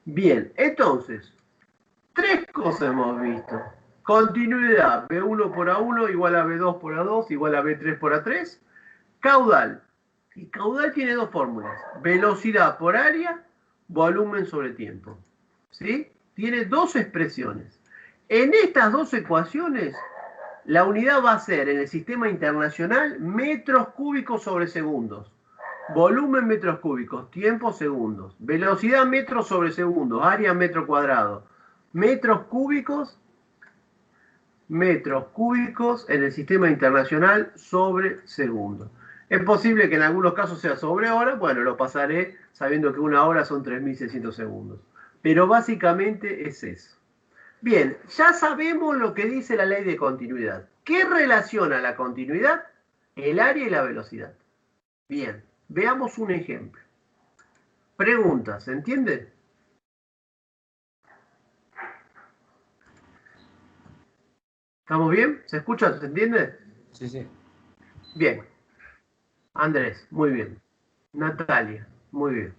Bien, entonces, 3 cosas hemos visto. Continuidad, B1 por A1 igual a B2 por A2 igual a B3 por A3. Caudal. Y caudal tiene 2 fórmulas. Velocidad por área, volumen sobre tiempo. ¿Sí? Tiene 2 expresiones. En estas 2 ecuaciones, la unidad va a ser en el sistema internacional metros cúbicos sobre segundos. Volumen metros cúbicos, tiempo segundos. Velocidad metros sobre segundos, área metro cuadrado. Metros cúbicos en el sistema internacional sobre segundos. Es posible que en algunos casos sea sobre hora, bueno, lo pasaré sabiendo que una hora son 3.600 segundos. Pero básicamente es eso. Bien, ya sabemos lo que dice la ley de continuidad. ¿Qué relaciona la continuidad? El área y la velocidad. Bien, veamos un ejemplo. Pregunta, ¿se entiende? ¿Estamos bien? ¿Se escucha? ¿Se entiende? Sí, sí. Bien. Andrés, muy bien. Natalia, muy bien.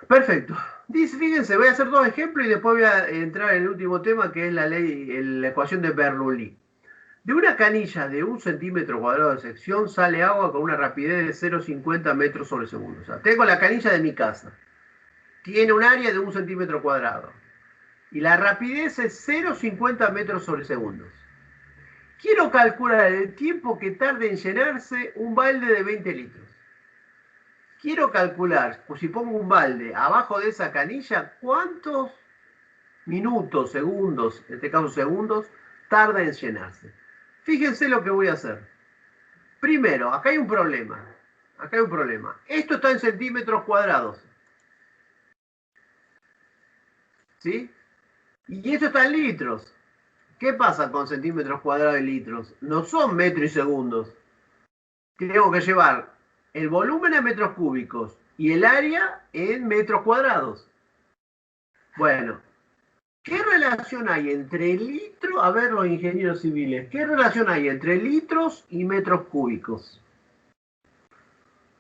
Perfecto. Dice, fíjense, voy a hacer 2 ejemplos y después voy a entrar en el último tema que es la ecuación de Bernoulli. De una canilla de 1 centímetro cuadrado de sección sale agua con una rapidez de 0,50 metros sobre segundo. O sea, tengo la canilla de mi casa. Tiene un área de 1 centímetro cuadrado. Y la rapidez es 0,50 metros sobre segundos. Quiero calcular el tiempo que tarde en llenarse un balde de 20 litros. Quiero calcular, pues si pongo un balde abajo de esa canilla, ¿cuántos minutos, segundos, en este caso segundos, tarda en llenarse? Fíjense lo que voy a hacer. Primero, acá hay un problema. Acá hay un problema. Esto está en centímetros cuadrados. ¿Sí? Y esto está en litros. ¿Qué pasa con centímetros cuadrados y litros? No son metros y segundos. Tengo que llevar el volumen en metros cúbicos y el área en metros cuadrados. Bueno, ¿qué relación hay entre litros? A ver, los ingenieros civiles, ¿qué relación hay entre litros y metros cúbicos?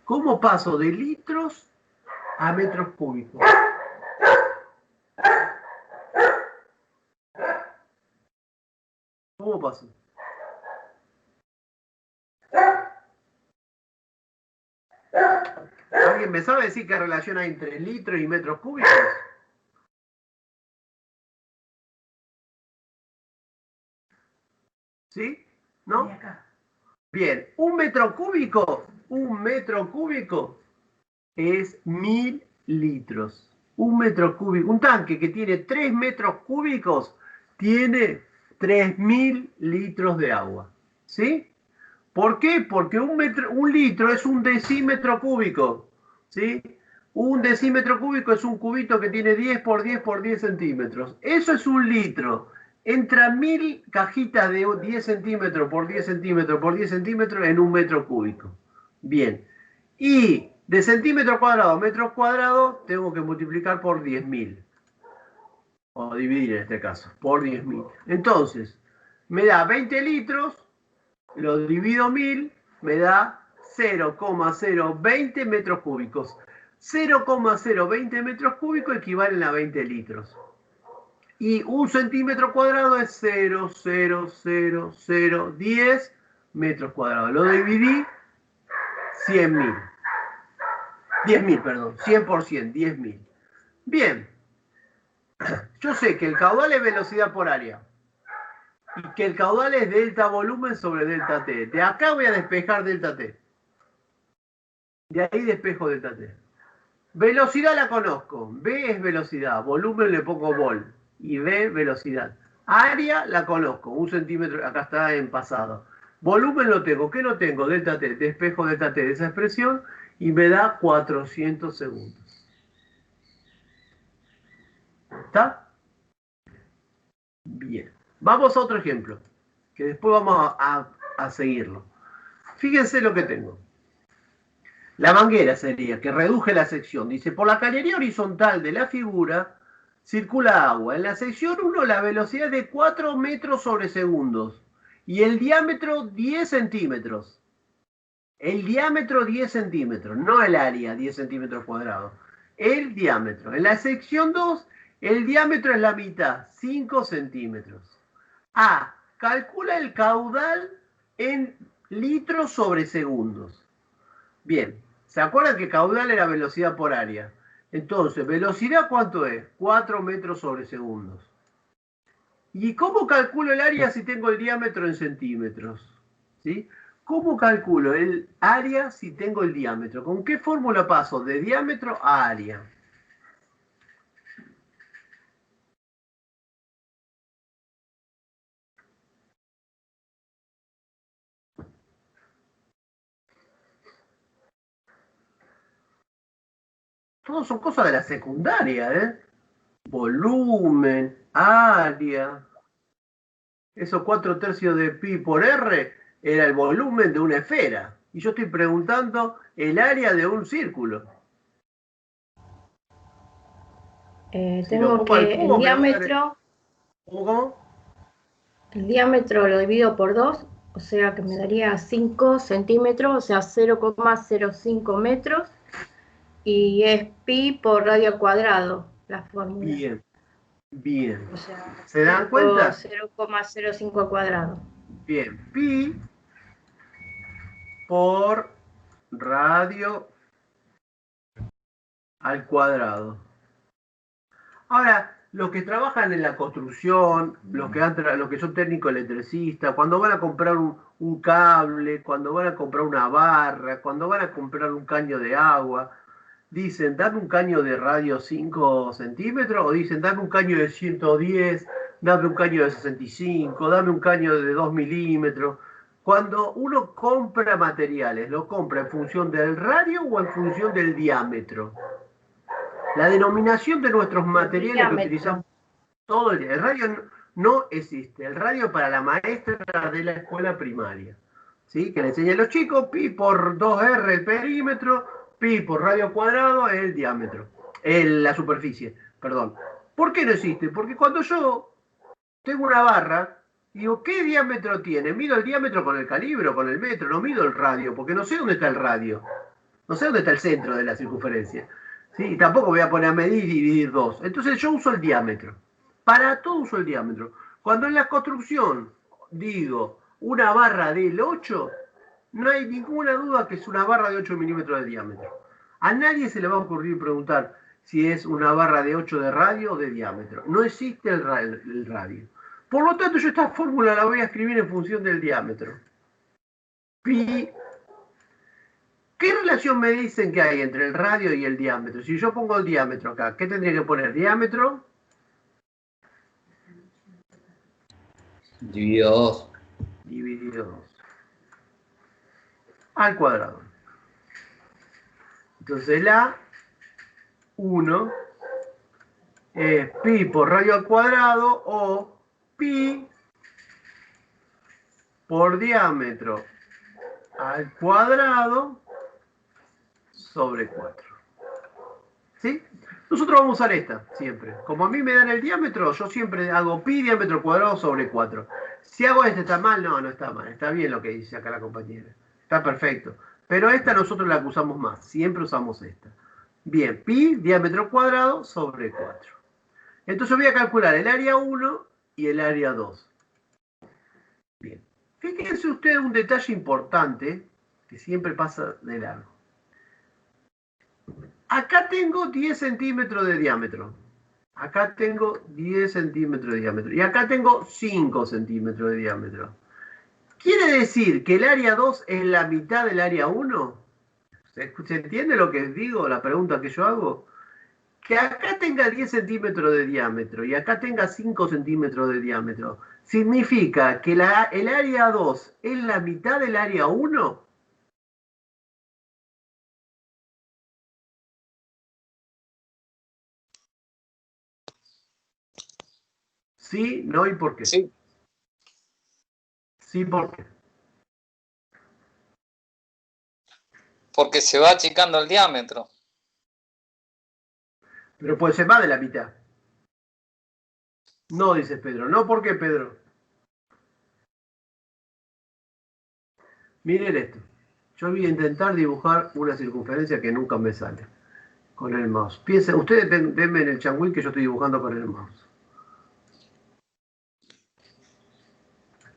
¿Cómo paso de litros a metros cúbicos? ¿Cómo paso? ¿Alguien me sabe decir qué relación hay entre litros y metros cúbicos? ¿Sí? ¿No? Bien, un metro cúbico es 1.000 litros. Un metro cúbico, un tanque que tiene 3 metros cúbicos tiene 3.000 litros de agua. ¿Sí? ¿Por qué? Porque un litro es un decímetro cúbico. ¿Sí? Un decímetro cúbico es un cubito que tiene 10 por 10 por 10 centímetros. Eso es un litro. Entra 1000 cajitas de 10 centímetros por 10 centímetros por 10 centímetros en un metro cúbico. Bien. Y de centímetro cuadrado a metros cuadrados tengo que multiplicar por 10.000. O dividir en este caso, por 10.000. Entonces, me da 20 litros, lo divido 1000, me da 0,020 metros cúbicos. 0,020 metros cúbicos equivalen a 20 litros. Y un centímetro cuadrado es 0,00010 metros cuadrados. Lo dividí 100.000. 10.000, perdón. 100%, 10.000. Bien. Yo sé que el caudal es velocidad por área. Y que el caudal es delta volumen sobre delta T. De acá voy a despejar delta T. De ahí despejo delta T. Velocidad la conozco. V es velocidad. Volumen le pongo vol. Y V, velocidad. Área la conozco. 1 centímetro, acá está en pasado. Volumen lo tengo. ¿Qué no tengo? Delta T. Despejo delta T de esa expresión y me da 400 segundos. ¿Está? Bien. Vamos a otro ejemplo. Que después vamos a seguirlo. Fíjense lo que tengo. La manguera sería, que reduje la sección. Dice, por la cañería horizontal de la figura circula agua. En la sección 1 la velocidad es de 4 metros sobre segundos. Y el diámetro 10 centímetros. El diámetro 10 centímetros, no el área 10 centímetros cuadrados. El diámetro. En la sección 2, el diámetro es la mitad, 5 centímetros. A. Calcula el caudal en litros sobre segundos. Bien, ¿se acuerdan que caudal era velocidad por área? Entonces, ¿velocidad cuánto es? 4 metros sobre segundos. ¿Y cómo calculo el área si tengo el diámetro en centímetros? ¿Sí? ¿Cómo calculo el área si tengo el diámetro? ¿Con qué fórmula paso de diámetro a área? Todos son cosas de la secundaria, ¿eh? Volumen, área. Esos 4/3 de pi por r era el volumen de una esfera. Y yo estoy preguntando el área de un círculo. Si lo Tengo pongo al que cubo me va a dar... ¿Cómo? el diámetro lo divido por 2, o sea que me daría 5 centímetros, o sea 0,05 metros, y es pi por radio al cuadrado, la fórmula. Bien, bien. O sea, ¿Se dan cuenta? 0,05 al cuadrado. Bien, pi por radio al cuadrado. Ahora, los que trabajan en la construcción, los que son técnicos electricistas, cuando van a comprar un cable, cuando van a comprar una barra, cuando van a comprar un caño de agua, dicen, dame un caño de radio 5 centímetros, o dicen, dame un caño de 110, dame un caño de 65, dame un caño de 2 milímetros. Cuando uno compra materiales, ¿lo compra en función del radio o en función del diámetro? La denominación de nuestros materiales que utilizamos todo el día. El radio no existe. El radio para la maestra de la escuela primaria. ¿Sí? Que le enseña a los chicos, pi por 2r el perímetro, pi por radio cuadrado es el diámetro. La superficie, perdón. ¿Por qué no existe? Porque cuando yo tengo una barra, digo, ¿qué diámetro tiene? Mido el diámetro con el calibre o con el metro, no mido el radio, porque no sé dónde está el radio. No sé dónde está el centro de la circunferencia. ¿Sí? Y tampoco voy a poner a medir y dividir 2. Entonces yo uso el diámetro. Para todo uso el diámetro. Cuando en la construcción digo una barra del 8, no hay ninguna duda que es una barra de 8 milímetros de diámetro. A nadie se le va a ocurrir preguntar si es una barra de 8 de radio o de diámetro. No existe el radio. Por lo tanto, yo esta fórmula la voy a escribir en función del diámetro. Pi. ¿Qué relación me dicen que hay entre el radio y el diámetro? Si yo pongo el diámetro acá, ¿qué tendría que poner? Diámetro Dividido 2. Dividido 2 al cuadrado. Entonces la 1 es pi por radio al cuadrado o pi por diámetro al cuadrado sobre 4. ¿Sí? Nosotros vamos a usar esta siempre. Como a mí me dan el diámetro, yo siempre hago pi diámetro cuadrado sobre 4. Si hago este, ¿está mal? No, no está mal. Está bien lo que dice acá la compañera. Está perfecto. Pero esta nosotros la usamos más. Siempre usamos esta. Bien, pi diámetro cuadrado sobre 4. Entonces voy a calcular el área 1 y el área 2. Bien. Fíjense ustedes un detalle importante que siempre pasa de largo. Acá tengo 10 centímetros de diámetro. Acá tengo 10 centímetros de diámetro. Y acá tengo 5 centímetros de diámetro. ¿Quiere decir que el área 2 es la mitad del área 1? ¿Se entiende lo que digo? La pregunta que yo hago. Que acá tenga 10 centímetros de diámetro y acá tenga 5 centímetros de diámetro. ¿Significa que el área 2 es la mitad del área 1? Sí, no y por qué. Sí. Sí, ¿por qué? Porque se va achicando el diámetro. Pero puede ser más de la mitad. No, dice Pedro. No, ¿por qué, Pedro? Miren esto. Yo voy a intentar dibujar una circunferencia que nunca me sale con el mouse. Piensen, ustedes denme en el changüí que yo estoy dibujando con el mouse.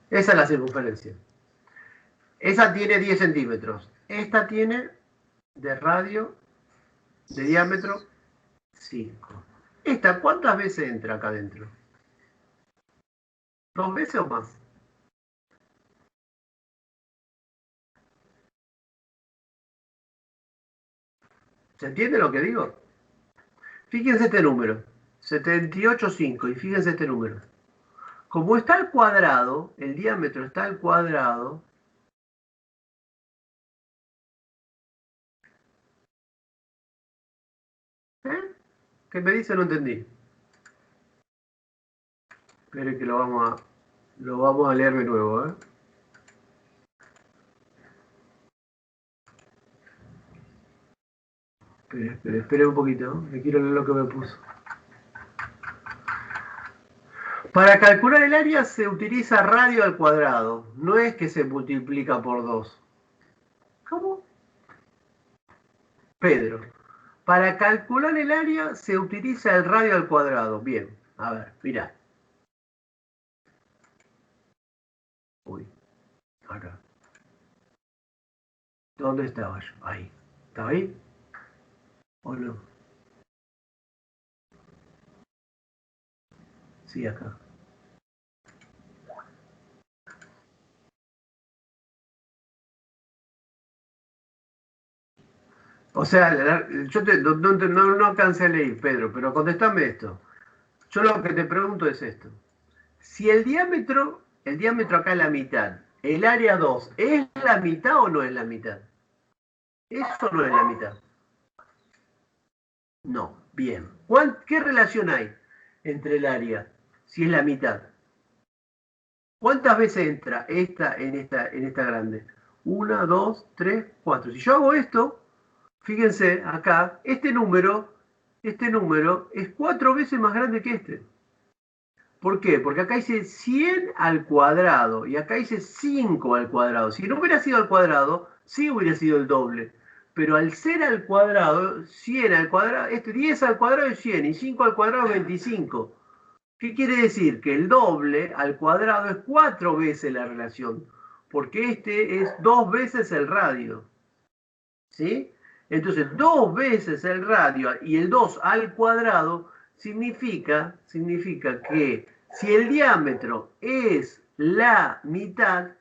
Esa es la circunferencia. Esa tiene 10 centímetros. Esta tiene de radio, de diámetro, 5. ¿Esta cuántas veces entra acá adentro? ¿2 veces o más? ¿Se entiende lo que digo? Fíjense este número, 78,5, y fíjense este número. Como está al cuadrado, el diámetro está al cuadrado, ¿eh? ¿Qué me dice? No entendí. Espere que lo vamos a leer de nuevo, ¿eh? Espere un poquito, ¿no? Me quiero leer lo que me puso. Para calcular el área se utiliza radio al cuadrado. No es que se multiplica por 2. ¿Cómo? Pedro. Para calcular el área se utiliza el radio al cuadrado. Bien. A ver, mirá. Uy. Acá. ¿Dónde estaba yo? Ahí. ¿Estaba ahí? ¿O no? Sí, acá. O sea, yo no alcancé a leer, Pedro, pero contestame esto. Yo lo que te pregunto es esto. Si el diámetro acá es la mitad, el área 2, ¿es la mitad o no es la mitad? ¿Eso no es la mitad? No. Bien. ¿Qué relación hay entre el área si es la mitad? ¿Cuántas veces entra esta en esta grande? 1, 2, 3, 4. Si yo hago esto, fíjense acá, este número es 4 veces más grande que este. ¿Por qué? Porque acá dice 100 al cuadrado y acá dice 5 al cuadrado. Si no hubiera sido al cuadrado, sí hubiera sido el doble. Pero al ser al cuadrado, 100 al cuadrado, 10 al cuadrado es 100 y 5 al cuadrado es 25. ¿Qué quiere decir? Que el doble al cuadrado es 4 veces la relación, porque este es 2 veces el radio. ¿Sí? Entonces, 2 veces el radio y el 2 al cuadrado significa que si el diámetro es la mitad,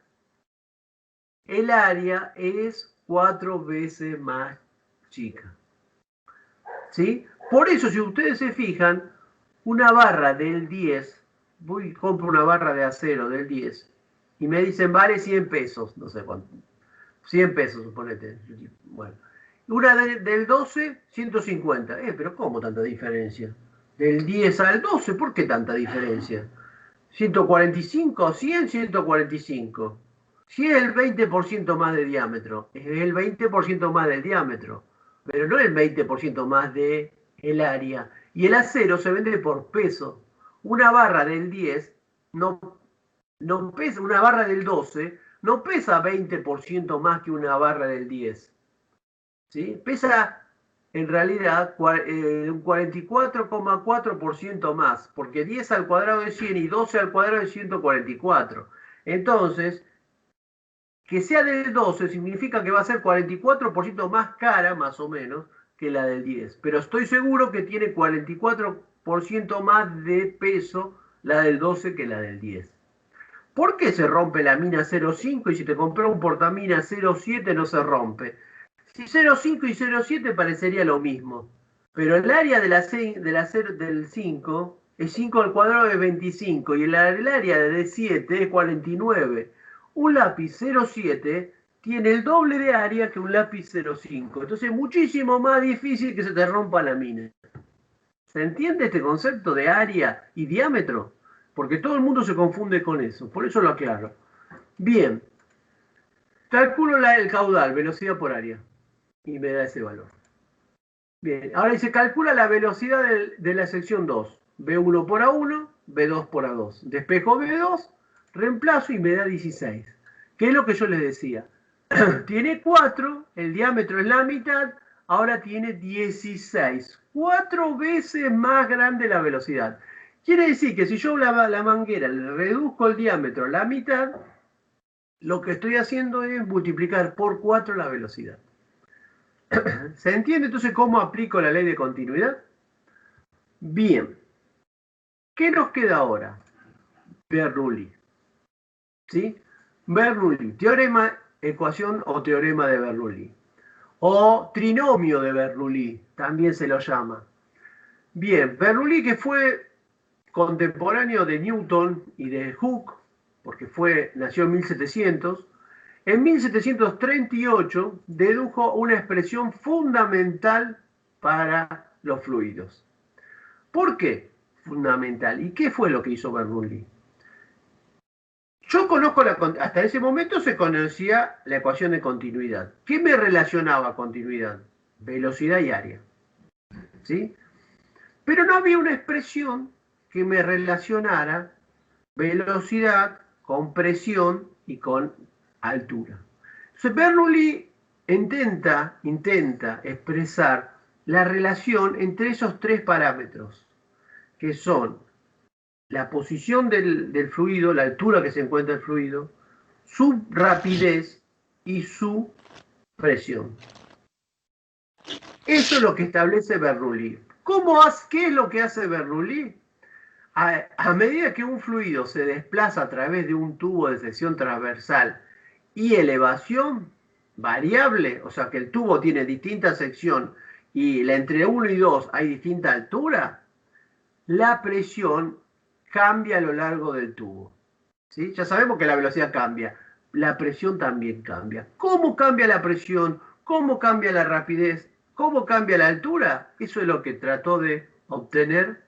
el área es 4 veces más chica. ¿Sí? Por eso, si ustedes se fijan, una barra del 10, compro una barra de acero del 10 y me dicen vale 100 pesos, no sé cuánto, 100 pesos, suponete. Bueno, Una del 12, 150. Pero ¿cómo tanta diferencia? Del 10 al 12, ¿por qué tanta diferencia? 145, 100, 145. Si es el 20% más de diámetro, es el 20% más del diámetro, pero no el 20% más del área. Y el acero se vende por peso. Una barra del 10 no pesa, una barra del 12 no pesa 20% más que una barra del 10. ¿Sí? Pesa en realidad un 44,4% más, porque 10 al cuadrado de 100 y 12 al cuadrado de 144. Entonces, que sea del 12 significa que va a ser 44% más cara, más o menos, que la del 10. Pero estoy seguro que tiene 44% más de peso la del 12 que la del 10. ¿Por qué se rompe la mina 0,5 y si te compró un portamina 0,7 no se rompe? Si 0,5 y 0,7 parecería lo mismo, pero el área del 5 es 5 al cuadrado de 25 y el área de 7 es 49. Un lápiz 0,7 tiene el doble de área que un lápiz 0,5. Entonces es muchísimo más difícil que se te rompa la mina. ¿Se entiende este concepto de área y diámetro? Porque todo el mundo se confunde con eso, por eso lo aclaro. Bien, calculo el caudal, velocidad por área, y me da ese valor. Bien, ahora dice, calcula la velocidad de la sección 2. B1 por A1, B2 por A2. Despejo B2, reemplazo y me da 16. ¿Qué es lo que yo les decía? Tiene 4, el diámetro es la mitad, ahora tiene 16. 4 veces más grande la velocidad. Quiere decir que si yo la manguera le reduzco el diámetro a la mitad, lo que estoy haciendo es multiplicar por 4 la velocidad. ¿Se entiende entonces cómo aplico la ley de continuidad? Bien. ¿Qué nos queda ahora? Bernoulli. ¿Sí? Bernoulli. Teorema, ecuación o teorema de Bernoulli. O trinomio de Bernoulli, también se lo llama. Bien, Bernoulli, que fue contemporáneo de Newton y de Hooke, porque nació en 1700, en 1738 dedujo una expresión fundamental para los fluidos. ¿Por qué fundamental? ¿Y qué fue lo que hizo Bernoulli? Yo conozco, hasta ese momento se conocía la ecuación de continuidad. ¿Qué me relacionaba a continuidad? Velocidad y área. ¿Sí? Pero no había una expresión que me relacionara velocidad con presión y con altura. Entonces Bernoulli intenta expresar la relación entre esos tres parámetros, que son la posición del fluido, la altura que se encuentra el fluido, su rapidez y su presión. Eso es lo que establece Bernoulli. ¿Qué es lo que hace Bernoulli? A medida que un fluido se desplaza a través de un tubo de sección transversal y elevación variable, o sea que el tubo tiene distinta sección y entre 1 y 2 hay distinta altura, la presión cambia a lo largo del tubo. ¿Sí? Ya sabemos que la velocidad cambia, la presión también cambia. ¿Cómo cambia la presión? ¿Cómo cambia la rapidez? ¿Cómo cambia la altura? Eso es lo que trató de obtener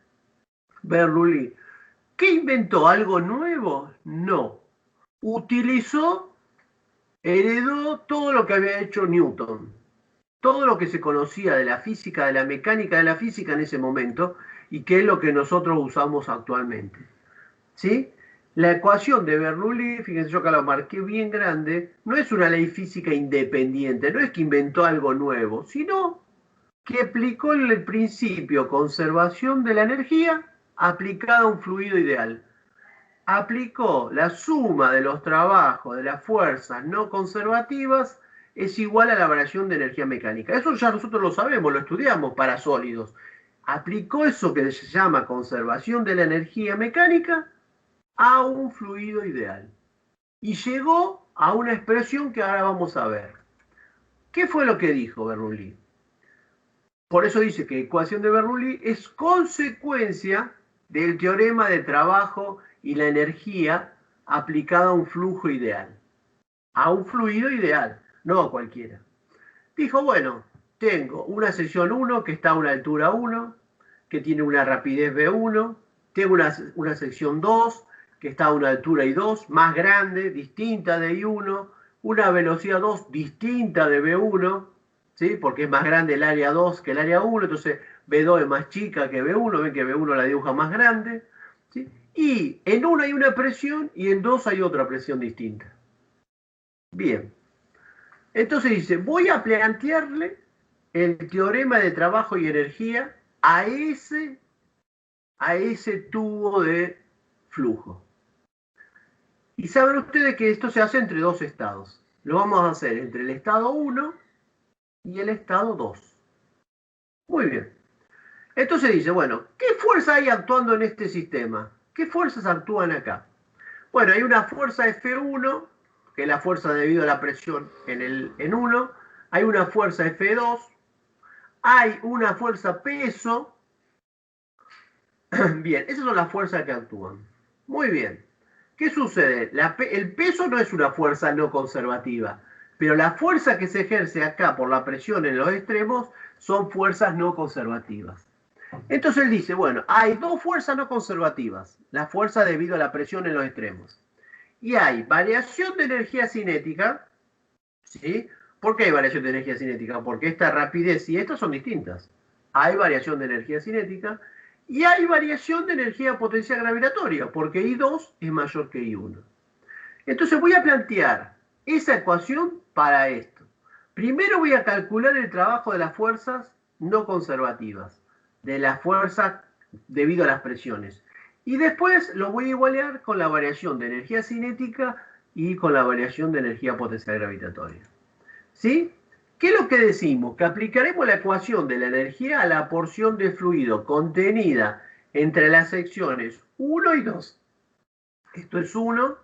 Bernoulli. ¿Qué inventó? ¿Algo nuevo? No. Heredó todo lo que había hecho Newton. Todo lo que se conocía de la física, de la mecánica de la física en ese momento, y que es lo que nosotros usamos actualmente. ¿Sí? La ecuación de Bernoulli, fíjense, yo acá la marqué bien grande, no es una ley física independiente, no es que inventó algo nuevo, sino que aplicó el principio conservación de la energía aplicada a un fluido ideal. Aplicó la suma de los trabajos de las fuerzas no conservativas es igual a la variación de energía mecánica. Eso ya nosotros lo sabemos, lo estudiamos para sólidos. Aplicó eso que se llama conservación de la energía mecánica a un fluido ideal. Y llegó a una expresión que ahora vamos a ver. ¿Qué fue lo que dijo Bernoulli? Por eso dice que la ecuación de Bernoulli es consecuencia del teorema de trabajo y la energía aplicada a un flujo ideal. A un fluido ideal, no a cualquiera. Dijo, bueno, tengo una sección 1 que está a una altura 1, que tiene una rapidez V1. Tengo una sección 2 que está a una altura I2, más grande, distinta de I1. Una velocidad 2 distinta de V1, ¿sí? Porque es más grande el área 2 que el área 1, entonces V2 es más chica que V1, ven que V1 la dibuja más grande, ¿sí? Y en una hay una presión y en dos hay otra presión distinta. Bien. Entonces dice, voy a plantearle el teorema de trabajo y energía a ese tubo de flujo. Y saben ustedes que esto se hace entre dos estados. Lo vamos a hacer entre el estado 1 y el estado 2. Muy bien. Entonces dice, bueno, ¿qué fuerza hay actuando en este sistema? ¿Qué fuerzas actúan acá? Bueno, hay una fuerza F1, que es la fuerza debido a la presión en 1. Hay una fuerza F2. Hay una fuerza peso. Bien, esas son las fuerzas que actúan. Muy bien. ¿Qué sucede? El peso no es una fuerza no conservativa, pero la fuerza que se ejerce acá por la presión en los extremos son fuerzas no conservativas. Entonces él dice, bueno, hay dos fuerzas no conservativas, la fuerza debido a la presión en los extremos. Y hay variación de energía cinética, ¿sí? ¿Por qué hay variación de energía cinética? Porque esta rapidez y estas son distintas. Hay variación de energía cinética y hay variación de energía potencial gravitatoria, porque I2 es mayor que I1. Entonces voy a plantear esa ecuación para esto. Primero voy a calcular el trabajo de las fuerzas no conservativas, de las fuerzas debido a las presiones. Y después lo voy a igualar con la variación de energía cinética y con la variación de energía potencial gravitatoria. ¿Sí? ¿Qué es lo que decimos? Que aplicaremos la ecuación de la energía a la porción de fluido contenida entre las secciones 1 y 2. Esto es 1,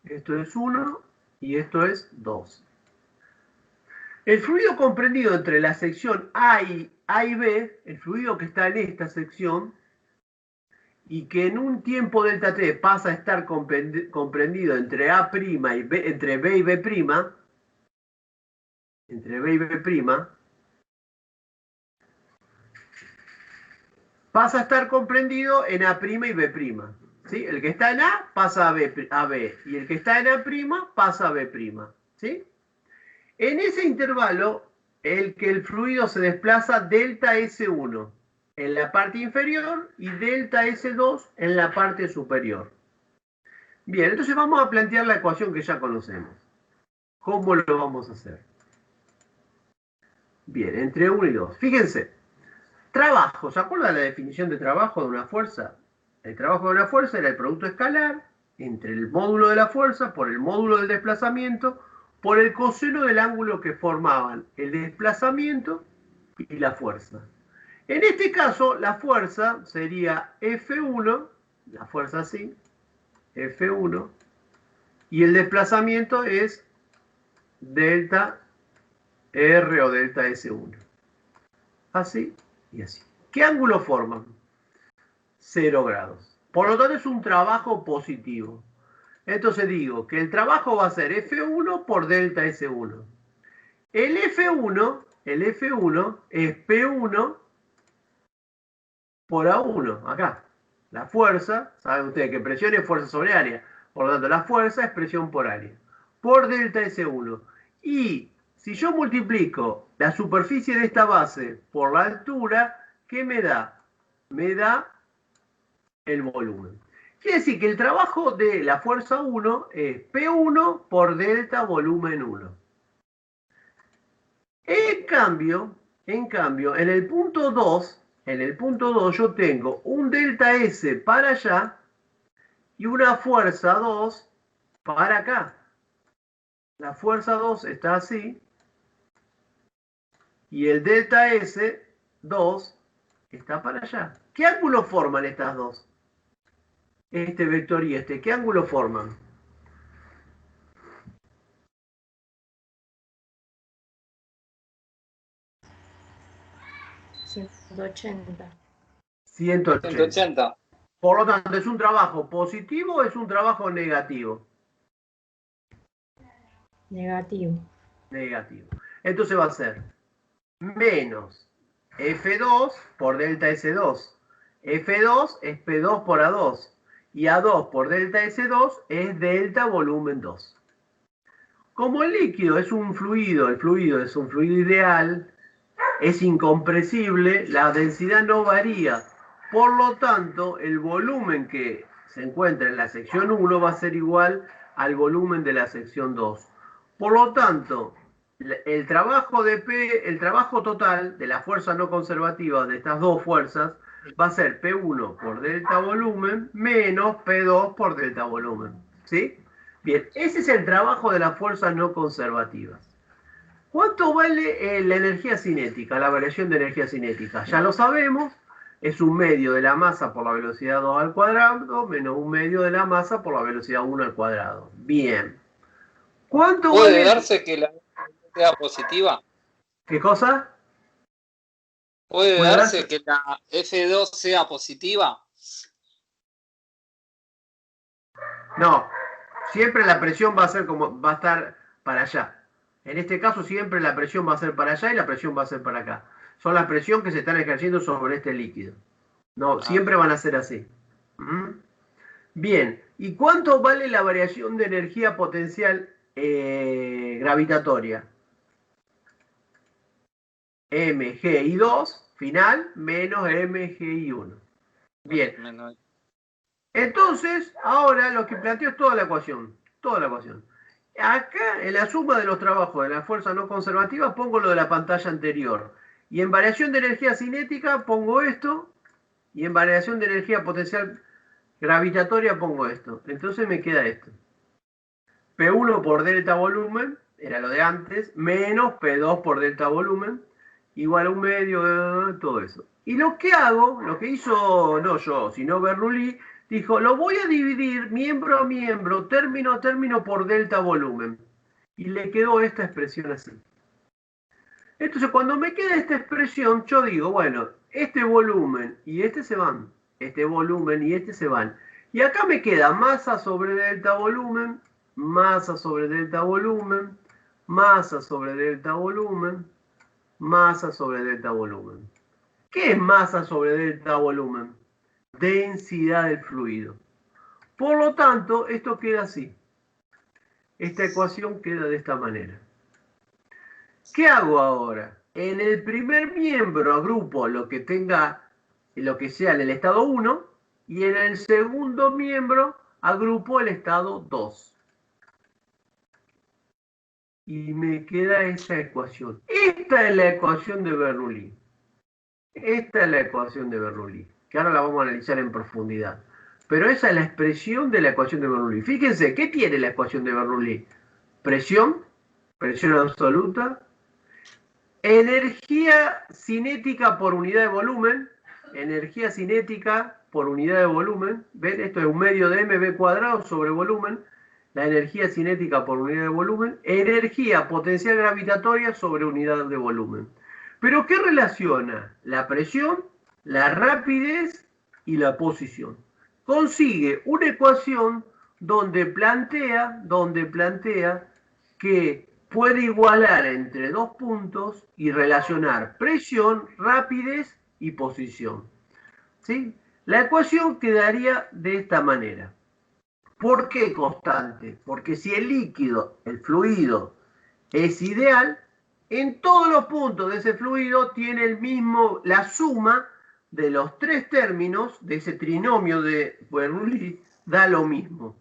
esto es 1 y esto es 2. El fluido comprendido entre la sección A y B, el fluido que está en esta sección, y que en un tiempo delta t pasa a estar comprendido entre A' y B, entre B y B', pasa a estar comprendido en A' y B'. ¿Sí? El que está en A pasa a B, y el que está en A' pasa a B'. ¿Sí? En ese intervalo, el fluido se desplaza delta S1 en la parte inferior y delta S2 en la parte superior. Bien, entonces vamos a plantear la ecuación que ya conocemos. ¿Cómo lo vamos a hacer? Bien, entre 1 y 2. Fíjense, trabajo. ¿Se acuerdan la definición de trabajo de una fuerza? El trabajo de una fuerza era el producto escalar entre el módulo de la fuerza por el módulo del desplazamiento por el coseno del ángulo que formaban el desplazamiento y la fuerza. En este caso, la fuerza sería F1, la fuerza así, F1, y el desplazamiento es delta R o delta S1. Así y así. ¿Qué ángulo forman? 0 grados. Por lo tanto, es un trabajo positivo. Entonces digo que el trabajo va a ser F1 por delta S1. El F1 es P1 por A1, acá. La fuerza, saben ustedes que presión es fuerza sobre área. Por lo tanto, la fuerza es presión por área. Por delta S1. Y si yo multiplico la superficie de esta base por la altura, ¿qué me da? Me da el volumen. Quiere decir que el trabajo de la fuerza 1 es P1 por delta volumen 1. En cambio, en el punto 2, yo tengo un delta S para allá y una fuerza 2 para acá. La fuerza 2 está así y el delta S2 está para allá. ¿Qué ángulo forman estas dos? Este vector y este, ¿qué ángulo forman? ¿180? 180. Por lo tanto, ¿es un trabajo positivo o es un trabajo negativo? Negativo. Negativo. Entonces va a ser menos F2 por delta S2. F2 es P2 por A2. Y A2 por delta S2 es delta volumen 2. Como el líquido es un fluido, el fluido es un fluido ideal, es incompresible, la densidad no varía. Por lo tanto, el volumen que se encuentra en la sección 1 va a ser igual al volumen de la sección 2. Por lo tanto, el trabajo de P, el trabajo total de la fuerza no conservativa de estas dos fuerzas va a ser P1 por delta volumen menos P2 por delta volumen. ¿Sí? Bien, ese es el trabajo de las fuerzas no conservativas. ¿Cuánto vale la energía cinética, la variación de energía cinética? Ya lo sabemos, es un medio de la masa por la velocidad 2 al cuadrado menos un medio de la masa por la velocidad 1 al cuadrado. Bien. ¿Cuánto ¿Puede vale? darse que la sea positiva? ¿Qué cosa? ¿Puede ¿Puede darse darse? que la F2 sea positiva? No, siempre la presión va a ser como, va a estar para allá. En este caso siempre la presión va a ser para allá y la presión va a ser para acá. Son las presiones que se están ejerciendo sobre este líquido. No, Ah, siempre van a ser así. ¿Mm? Bien, ¿y cuánto vale la variación de energía potencial gravitatoria? mgi2 final menos mgi1. Bien, menos. entonces ahora lo que planteo es toda la ecuación. Toda la ecuación. Acá en la suma de los trabajos de la fuerza no conservativa pongo lo de la pantalla anterior. Y en variación de energía cinética pongo esto. Y en variación de energía potencial gravitatoria pongo esto. Entonces me queda esto. P1 por delta volumen, era lo de antes, menos P2 por delta volumen, igual a un medio, todo eso. Y lo que hago, lo que hizo, no yo, sino Bernoulli, dijo, lo voy a dividir miembro a miembro, término a término por delta volumen. Y le quedó esta expresión así. Entonces, cuando me queda esta expresión, yo digo, bueno, este volumen y este se van. Este volumen y este se van. Y acá me queda masa sobre delta volumen, masa sobre delta volumen, masa sobre delta volumen, masa sobre delta volumen. ¿Qué es masa sobre delta volumen? Densidad del fluido. Por lo tanto, esto queda así. Esta ecuación queda de esta manera. ¿Qué hago ahora? En el primer miembro agrupo lo que tenga, lo que sea en el estado 1, y en el segundo miembro agrupo el estado 2. Y me queda esa ecuación. Esta es la ecuación de Bernoulli. Esta es la ecuación de Bernoulli, que ahora la vamos a analizar en profundidad. Pero esa es la expresión de la ecuación de Bernoulli. Fíjense, ¿qué tiene la ecuación de Bernoulli? Presión, presión absoluta, energía cinética por unidad de volumen, energía cinética por unidad de volumen, ¿ven? Esto es un medio de mv cuadrado sobre volumen, la energía cinética por unidad de volumen, energía potencial gravitatoria sobre unidad de volumen. Pero ¿qué relaciona? La presión, la rapidez y la posición. Consigue una ecuación donde plantea que puede igualar entre dos puntos y relacionar presión, rapidez y posición. ¿Sí? La ecuación quedaría de esta manera. ¿Por qué constante? Porque si el líquido, el fluido, es ideal, en todos los puntos de ese fluido tiene el mismo, la suma de los tres términos de ese trinomio de Bernoulli da lo mismo.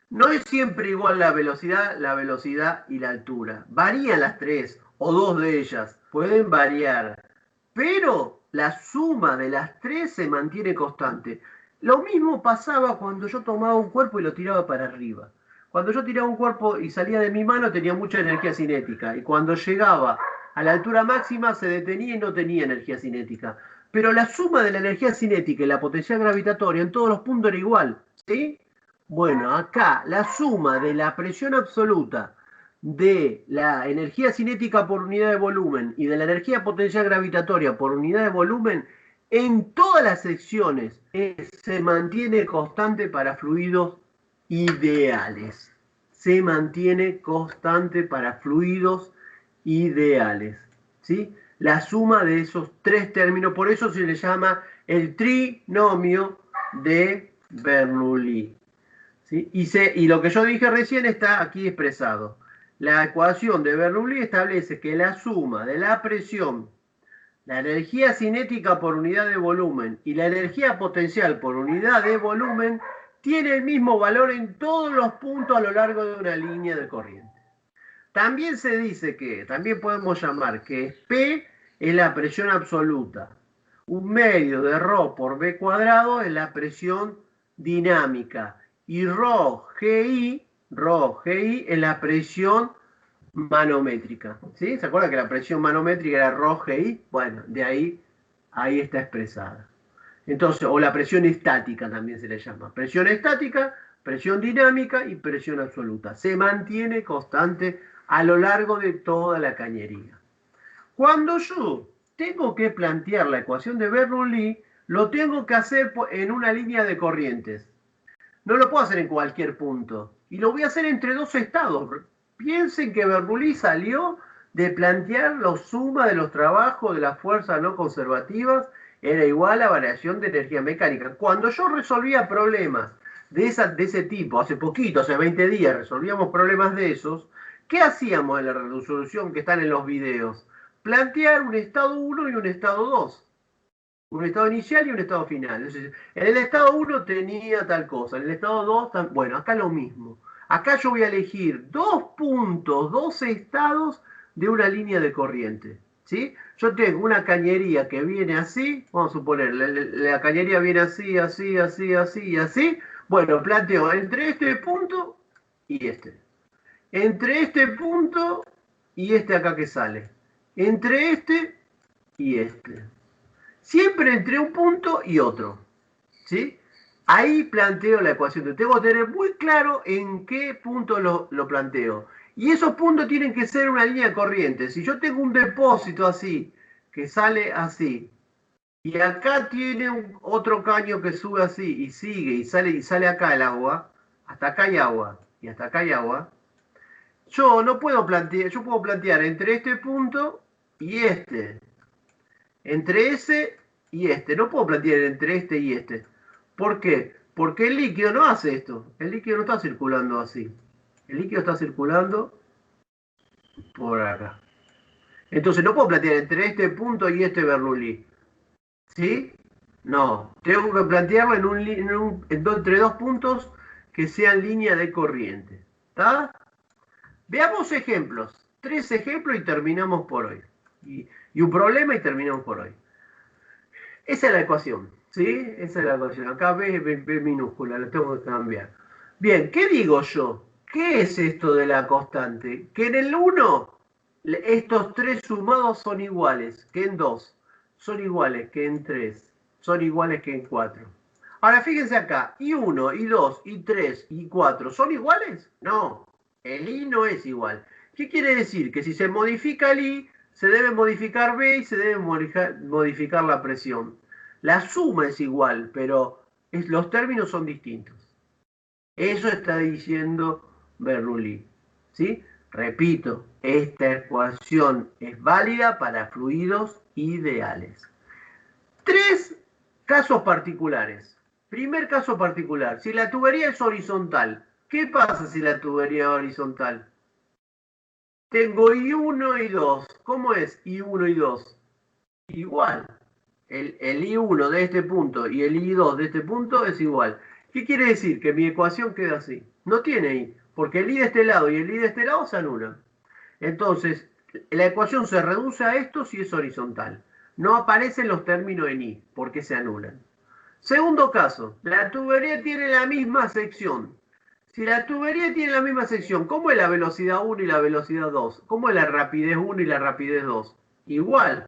No es siempre igual la velocidad y la altura. Varían las tres o dos de ellas, pueden variar, pero la suma de las tres se mantiene constante. Lo mismo pasaba cuando yo tomaba un cuerpo y lo tiraba para arriba. Cuando yo tiraba un cuerpo y salía de mi mano tenía mucha energía cinética y cuando llegaba a la altura máxima se detenía y no tenía energía cinética. Pero la suma de la energía cinética y la potencial gravitatoria en todos los puntos era igual, ¿sí? Bueno, acá la suma de la presión absoluta de la energía cinética por unidad de volumen y de la energía potencial gravitatoria por unidad de volumen en todas las secciones se mantiene constante para fluidos ideales. Se mantiene constante para fluidos ideales. ¿sí? La suma de esos tres términos, por eso se le llama el trinomio de Bernoulli. ¿Sí? Y lo que yo dije recién está aquí expresado. La ecuación de Bernoulli establece que la suma de la presión, la energía cinética por unidad de volumen y la energía potencial por unidad de volumen tiene el mismo valor en todos los puntos a lo largo de una línea de corriente. También se dice que, también podemos llamar que P es la presión absoluta. Un medio de ρ por B cuadrado es la presión dinámica. Y ρGI es la presión manométrica. ¿Sí? ¿Se acuerdan que la presión manométrica era ρGI? Bueno, de ahí está expresada. Entonces, o la presión estática también se le llama. Presión estática, presión dinámica y presión absoluta. Se mantiene constante a lo largo de toda la cañería. Cuando yo tengo que plantear la ecuación de Bernoulli, lo tengo que hacer en una línea de corrientes. No lo puedo hacer en cualquier punto. Y lo voy a hacer entre dos estados. Piensen que Bernoulli salió de plantear la suma de los trabajos de las fuerzas no conservativas era igual a variación de energía mecánica. Cuando yo resolvía problemas de ese tipo, hace poquito, hace 20 días, resolvíamos problemas de esos, ¿qué hacíamos en la resolución que están en los videos? Plantear un estado 1 y un estado 2. Un estado inicial y un estado final. Entonces, en el estado 1 tenía tal cosa, en el estado 2, bueno, acá lo mismo. Acá yo voy a elegir 2 puntos, 2 estados de una línea de corriente. ¿Sí? Yo tengo una cañería que viene así, vamos a suponer, la cañería viene así, así, así, así y así. Bueno, planteo entre este punto y este. Entre este punto y este acá que sale. Entre este y este. Siempre entre un punto y otro. ¿Sí? Ahí planteo la ecuación. Tengo que tener muy claro en qué punto lo planteo. Y esos puntos tienen que ser una línea de corriente. Si yo tengo un depósito así, que sale así, y acá tiene otro caño que sube así, y sigue, y sale acá el agua, hasta acá hay agua, y hasta acá hay agua, yo no puedo plantear, yo puedo plantear entre este punto y este, entre ese y este, no puedo plantear entre este y este. ¿Por qué? Porque el líquido no hace esto, el líquido no está circulando así. El líquido está circulando por acá. Entonces no puedo plantear entre este punto y este Bernoulli. ¿Sí? No. Tengo que plantearlo entre dos puntos que sean línea de corriente. ¿Está? Veamos ejemplos. 3 ejemplos y terminamos por hoy. Y un problema y terminamos por hoy. Esa es la ecuación. ¿Sí? Esa es la ecuación. Acá B minúscula, la tengo que cambiar. Bien, ¿qué digo yo? ¿Qué es esto de la constante? Que en el 1, estos 3 sumados son iguales que en 2, son iguales que en 3, son iguales que en 4. Ahora fíjense acá, y 1, y 2, y 3, y 4, ¿son iguales? No, el I no es igual. ¿Qué quiere decir? Que si se modifica el I, se debe modificar B y se debe modificar la presión. La suma es igual, pero los términos son distintos. Eso está diciendo Bernoulli. ¿Sí? Repito, esta ecuación es válida para fluidos ideales. 3 casos particulares. Primer caso particular, si la tubería es horizontal, ¿qué pasa si la tubería es horizontal? Tengo I1 y 2. ¿Cómo es I1 y 2? Igual. El I1 de este punto y el I2 de este punto es igual. ¿Qué quiere decir? Que mi ecuación queda así. No tiene I, porque el I de este lado y el I de este lado se anulan. Entonces, la ecuación se reduce a esto si es horizontal. No aparecen los términos en I, porque se anulan. Segundo caso, la tubería tiene la misma sección. Si la tubería tiene la misma sección, ¿cómo es la velocidad 1 y la velocidad 2? ¿Cómo es la rapidez 1 y la rapidez 2? Igual,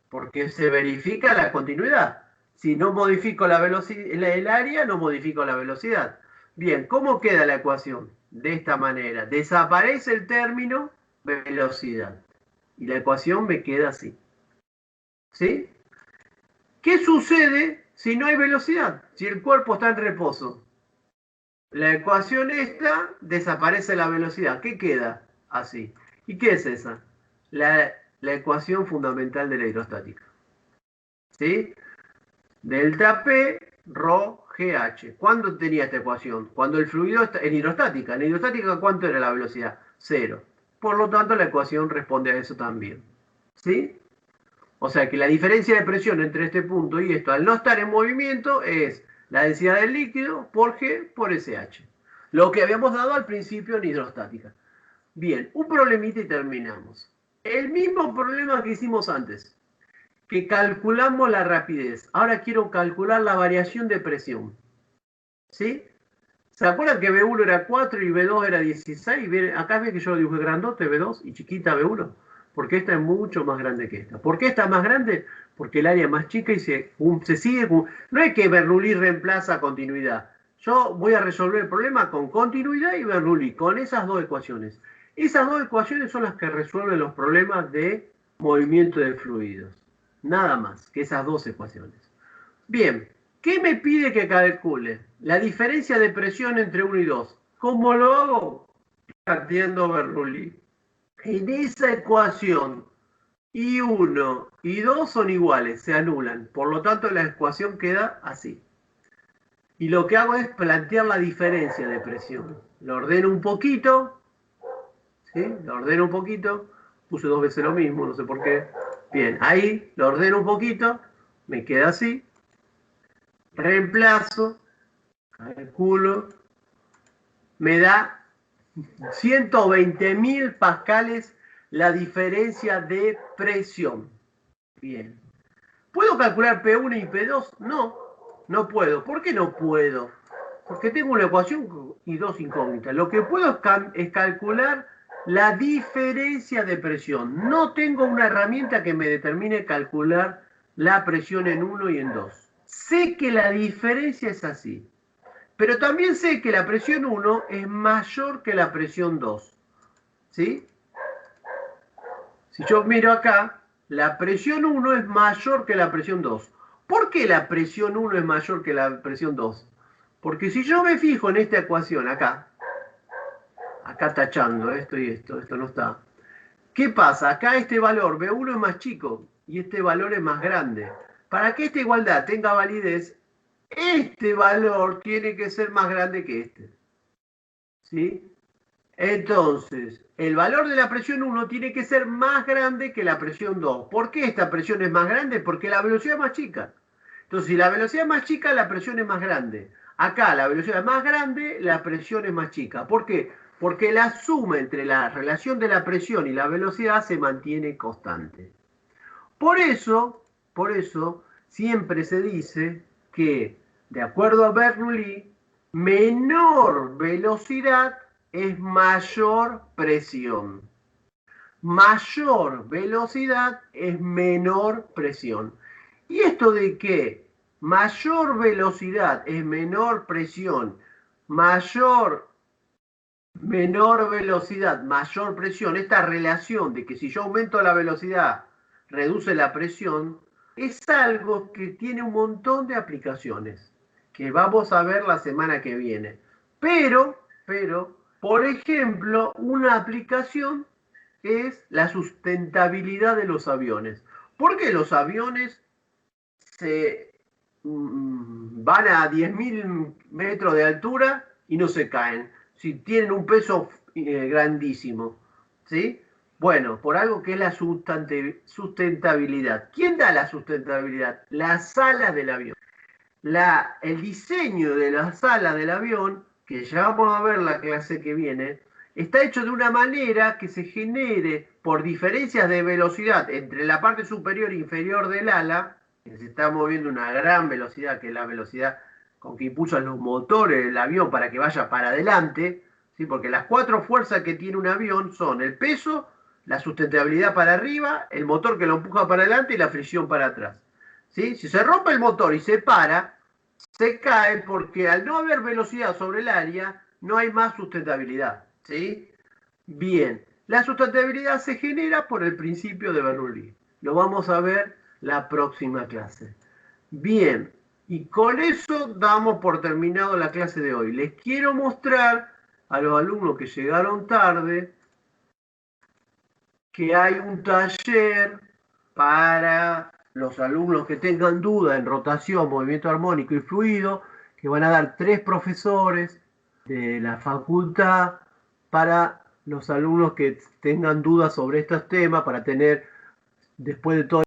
porque se verifica la continuidad. Si no modifico la velocidad, el área, no modifico la velocidad. Bien, ¿cómo queda la ecuación? De esta manera. Desaparece el término velocidad. Y la ecuación me queda así. ¿Sí? ¿Qué sucede si no hay velocidad? Si el cuerpo está en reposo. La ecuación esta, desaparece la velocidad. ¿Qué queda? Así. ¿Y qué es esa? la ecuación fundamental de la hidrostática. ¿Sí? Delta P, rho, GH. ¿Cuándo tenía esta ecuación? Cuando el fluido está en hidrostática. En hidrostática, ¿cuánto era la velocidad? 0. Por lo tanto, la ecuación responde a eso también. ¿Sí? O sea que la diferencia de presión entre este punto y esto, al no estar en movimiento, es la densidad del líquido por G por SH. Lo que habíamos dado al principio en hidrostática. Bien, un problemita y terminamos. El mismo problema que hicimos antes, que calculamos la rapidez. Ahora quiero calcular la variación de presión. ¿Sí? ¿Se acuerdan que B1 era 4 y B2 era 16? Acá ven que yo lo dibujé grandote B2 y chiquita B1. Porque esta es mucho más grande que esta. ¿Por qué esta es más grande? Porque el área es más chica y se sigue. No es que Bernoulli reemplaza continuidad. Yo voy a resolver el problema con continuidad y Bernoulli, con esas dos ecuaciones. Esas dos ecuaciones son las que resuelven los problemas de movimiento de fluidos. Nada más que esas dos ecuaciones. Bien, ¿qué me pide que calcule? La diferencia de presión entre 1 y 2. ¿Cómo lo hago? Partiendo Bernoulli. En esa ecuación, I1 y 2 son iguales, se anulan. Por lo tanto, la ecuación queda así. Y lo que hago es plantear la diferencia de presión. Lo ordeno un poquito. ¿Sí? Lo ordeno un poquito. Puse 2 veces lo mismo, no sé por qué. Bien, ahí lo ordeno un poquito. Me queda así. Reemplazo. Calculo. Me da 120.000 pascales la diferencia de presión. Bien. ¿Puedo calcular P1 y P2? No, no puedo. ¿Por qué no puedo? Porque tengo una ecuación y dos incógnitas. Lo que puedo es calcular la diferencia de presión. No tengo una herramienta que me determine calcular la presión en 1 y en 2. Sé que la diferencia es así. Pero también sé que la presión 1 es mayor que la presión 2. ¿Sí? Si yo miro acá, la presión 1 es mayor que la presión 2. ¿Por qué la presión 1 es mayor que la presión 2? Porque si yo me fijo en esta ecuación acá tachando esto y esto no está. ¿Qué pasa? Acá este valor B1 es más chico y este valor es más grande. Para que esta igualdad tenga validez, este valor tiene que ser más grande que este. ¿Sí? Entonces, el valor de la presión 1 tiene que ser más grande que la presión 2. ¿Por qué esta presión es más grande? Porque la velocidad es más chica. Entonces, si la velocidad es más chica, la presión es más grande. Acá la velocidad es más grande, la presión es más chica. ¿Por qué? Porque la suma entre la relación de la presión y la velocidad se mantiene constante. Por eso, siempre se dice que, de acuerdo a Bernoulli, menor velocidad es mayor presión. Mayor velocidad es menor presión. ¿Y esto de que mayor velocidad es menor presión, menor velocidad, mayor presión? Esta relación de que si yo aumento la velocidad, reduce la presión, es algo que tiene un montón de aplicaciones que vamos a ver la semana que viene. Pero, por ejemplo, una aplicación es la sustentabilidad de los aviones. ¿Por qué los aviones van a 10.000 metros de altura y no se caen? Si tienen un peso grandísimo. ¿Sí? Bueno, por algo que es la sustentabilidad. ¿Quién da la sustentabilidad? Las alas del avión. El diseño de las alas del avión, que ya vamos a ver la clase que viene, está hecho de una manera que se genere por diferencias de velocidad entre la parte superior e inferior del ala, que se está moviendo a una gran velocidad, que es la velocidad con que impulsan los motores del avión para que vaya para adelante, ¿sí? Porque las 4 fuerzas que tiene un avión son el peso, la sustentabilidad para arriba, el motor que lo empuja para adelante y la fricción para atrás. ¿Sí? Si se rompe el motor y se para, se cae porque al no haber velocidad sobre el área, no hay más sustentabilidad. ¿Sí? Bien, la sustentabilidad se genera por el principio de Bernoulli. Lo vamos a ver la próxima clase. Bien, y con eso damos por terminado la clase de hoy. Les quiero mostrar a los alumnos que llegaron tarde que hay un taller para los alumnos que tengan duda en rotación, movimiento armónico y fluido, que van a dar 3 profesores de la facultad para los alumnos que tengan dudas sobre estos temas, para tener, después de todo